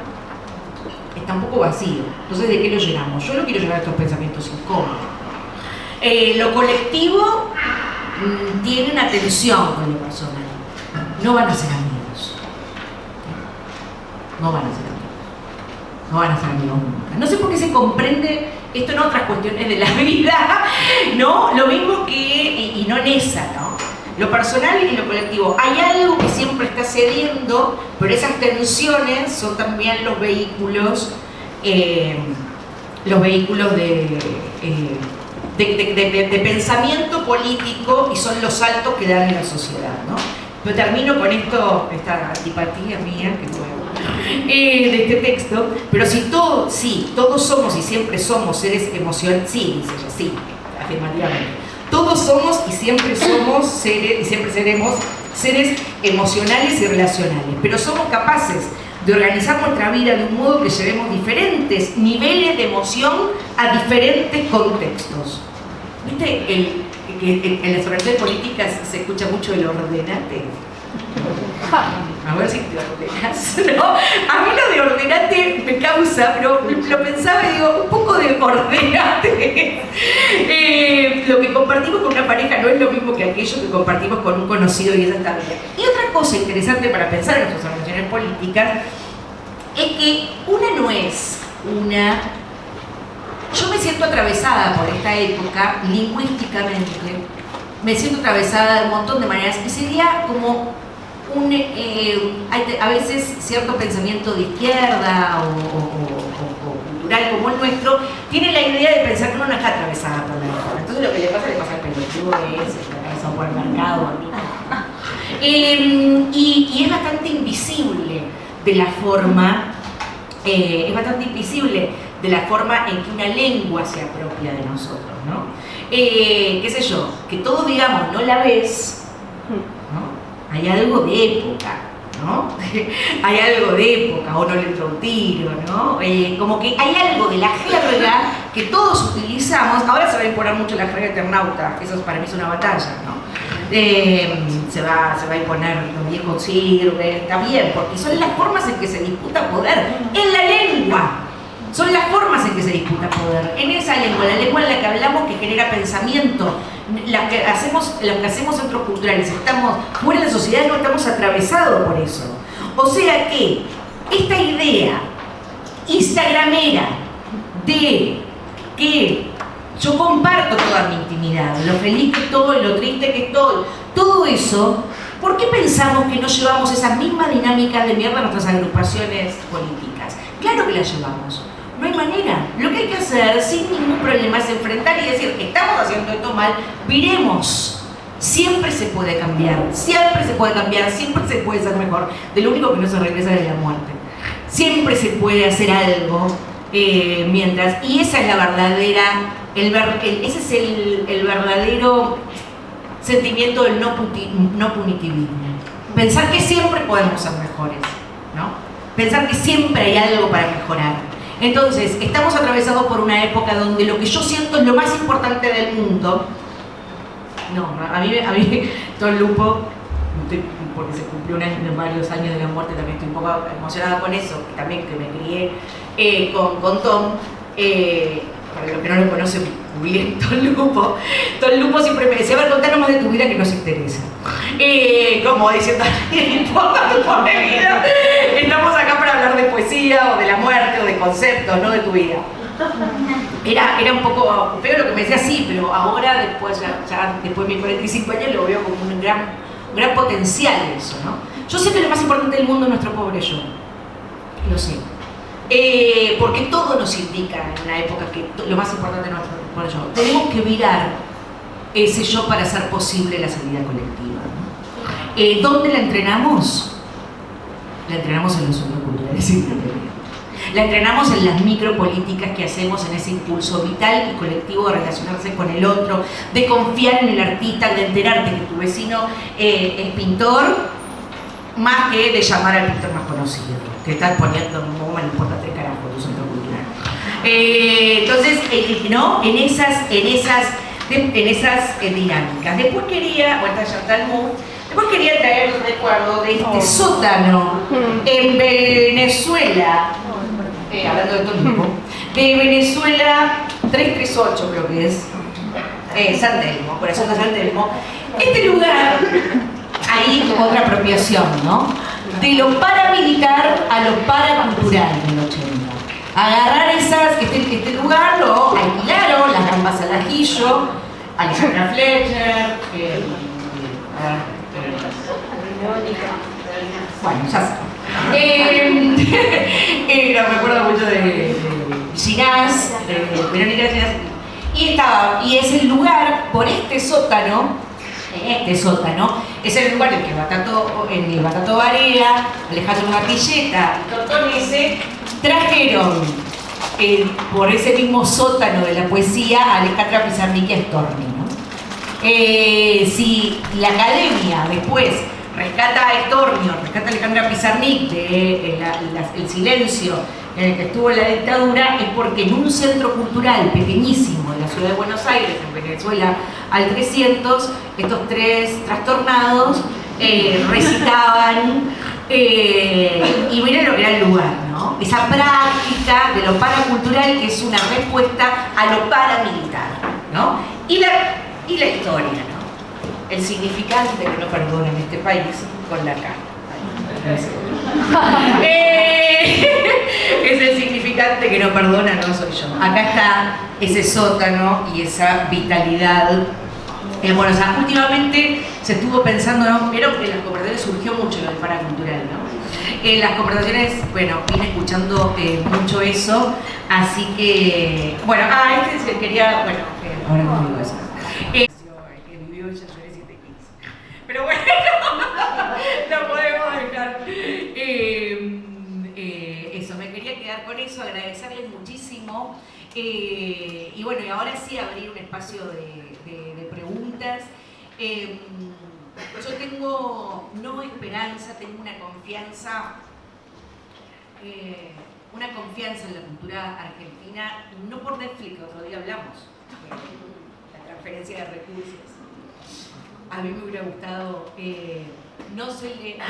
está un poco vacío. Entonces, ¿de qué lo llenamos? Yo no quiero llenar estos pensamientos incómodos. Lo colectivo tiene una tensión con lo personal. No van a ser amigos. No van a ser amigos. No van a ser amigos nunca. No sé por qué se comprende esto en otras cuestiones de la vida, ¿no? Lo mismo que, y no en esa, ¿no? Lo personal y lo colectivo. Hay algo que siempre está cediendo, pero esas tensiones son también los vehículos de pensamiento político y son los saltos que dan en la sociedad, ¿no? Yo termino con esto, esta antipatía mía que tuve de este texto, pero todos somos y siempre somos seres emocionales, sí, dice ella, sí, afirmativamente. Todos somos y siempre somos seres, y siempre seremos seres emocionales y relacionales, pero somos capaces de organizar nuestra vida de un modo que llevemos diferentes niveles de emoción a diferentes contextos. ¿Viste? Que en las organizaciones políticas se escucha mucho el ordenate. A ver si te ordenas, ¿no? A mí lo de ordenate me causa, pero lo pensaba y digo, un poco de ordenate. Lo que compartimos con una pareja no es lo mismo que aquello que compartimos con un conocido y esa está bien. Y otra cosa interesante para pensar en nuestras organizaciones políticas es que una no es una... Yo me siento atravesada por esta época lingüísticamente, me siento atravesada de un montón de maneras y sería como a veces cierto pensamiento de izquierda o cultural como el nuestro tiene la idea de pensar que uno no está atravesada por la época. Entonces lo que le pasa al pelotudo es la cabeza por el mercado. Y es bastante invisible de la forma, en que una lengua se apropia de nosotros, ¿no? Qué sé yo, que todos digamos, no la ves, ¿no? Hay algo de época, ¿no? Hay algo de época, o no le entró un tiro, ¿no? Como que hay algo de la jerga que todos utilizamos. Ahora se va a imponer mucho la jerga eternauta, eso para mí es una batalla, ¿no? Se va a imponer los viejos sirven, está bien, porque son las formas en que se disputa poder en la lengua. Son las formas en que se disputa poder. En esa lengua, la lengua en la que hablamos que genera pensamiento, lo que hacemos centros culturales, estamos fuera de la sociedad, no estamos atravesados por eso. O sea que esta idea instagramera de que yo comparto toda mi intimidad, lo feliz que estoy, lo triste que estoy, todo eso, ¿por qué pensamos que no llevamos esas mismas dinámicas de mierda a nuestras agrupaciones políticas? Claro que las llevamos. No hay manera. Lo que hay que hacer sin ningún problema es enfrentar y decir, estamos haciendo esto mal, viremos Siempre se puede cambiar, siempre se puede cambiar, siempre se puede ser mejor. De lo único que no se regresa es de la muerte. Siempre se puede hacer algo mientras. Y esa es la verdadera, ese es el verdadero sentimiento del no punitivismo. Pensar que siempre podemos ser mejores, ¿no? Pensar que siempre hay algo para mejorar. Entonces, estamos atravesados por una época donde lo que yo siento es lo más importante del mundo. No, a mí Tom Lupo, porque se cumplió varios años de la muerte, también estoy un poco emocionada con eso, y también que me crié con Tom. Para los que no lo conocen, googleen Tom Lupo. Tom Lupo siempre me decía, a ver, contanos más de tu vida que nos interesa. Como diciendo, no importa tu pobre vida, estamos acá para hablar de poesía, o de la muerte, o de conceptos, no de tu vida. Era un poco feo lo que me decía, sí, pero ahora, después de mis 45 años, lo veo como un gran potencial eso, ¿no? Yo sé que lo más importante del mundo es nuestro pobre yo. Lo sé. Porque todo nos indica en una época que lo más importante es nuestro pobre yo. Tenemos que virar ese yo para hacer posible la salida colectiva, ¿no? ¿Dónde la entrenamos? La entrenamos en los centros culturales. La entrenamos en las micropolíticas que hacemos, en ese impulso vital y colectivo de relacionarse con el otro, de confiar en el artista, de enterarte que tu vecino es pintor, más que de llamar al pintor más conocido, que estás poniendo, no me importa tres carajos, tu centro cultural. Entonces, ¿no? En esas dinámicas. Después quería traer un recuerdo de este sótano en Venezuela. Hablando de todo el tiempo, de Venezuela 338 creo que es, San Telmo, corazón de San Telmo. Este lugar, ahí otra apropiación, ¿no? De lo paramilitar a lo paracultural en el 80. Agarrar este lugar, lo alquilaron, las gambas al ajillo, Alejandra Fletcher, bueno, ya sé. Me acuerdo mucho de Ginás, de Verónica Ginás, y es el lugar, por este sótano, es el lugar en que el Batato Varela, Alejandro Martilleta y Tortonese trajeron por ese mismo sótano de la poesía a Alejandra Pizarnik y a Storni, ¿no? Si la academia después rescata a Estornio, rescata a Alejandra Pizarnik de el silencio en el que estuvo la dictadura, es porque en un centro cultural pequeñísimo de la ciudad de Buenos Aires, en Venezuela al 300, estos tres trastornados recitaban y miren lo que era el lugar, ¿no? Esa práctica de lo paracultural que es una respuesta a lo paramilitar, ¿no? Y la historia, ¿no? El significante que no perdona en este país con la K. Es el significante que no perdona, no soy yo. Acá está ese sótano y esa vitalidad. Bueno, o sea, últimamente se estuvo pensando, ¿no? Pero en las conversaciones surgió mucho lo del paracultural, ¿no? En las conversaciones, bueno, vine escuchando mucho eso, así que, bueno, quería, bueno, ahora no digo eso. Pero bueno, no podemos dejar eso. Me quería quedar con eso, agradecerles muchísimo. Y bueno, y ahora sí abrir un espacio de preguntas. Yo tengo no esperanza, tengo una confianza en la cultura argentina, no por Netflix, otro día hablamos, la transferencia de recursos. A mí me hubiera gustado no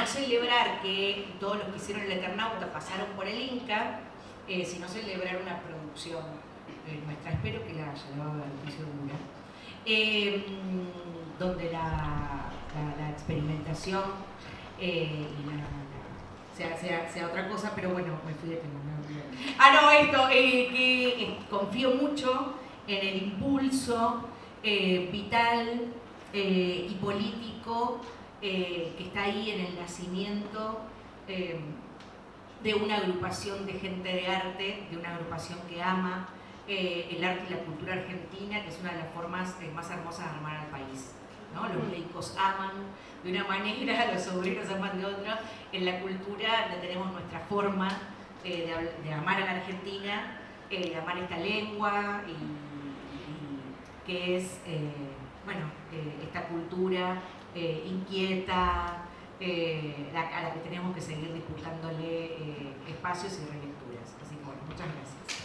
celebrar que todos los que hicieron el Eternauta pasaron por el Inca, sino celebrar una producción nuestra. Espero que la haya, la va a ver, estoy segura. Donde la experimentación sea otra cosa, pero bueno, me fui de tema. Que confío mucho en el impulso vital y político que está ahí en el nacimiento de una agrupación de gente de arte, de una agrupación que ama el arte y la cultura argentina, que es una de las formas más hermosas de armar al país. ¿no? Los ricos aman de una manera, los obreros aman de otra. En la cultura tenemos nuestra forma de amar a la Argentina, de amar esta lengua y que es, esta cultura inquieta, a la que tenemos que seguir disputándole espacios y relecturas. Así que bueno, muchas gracias.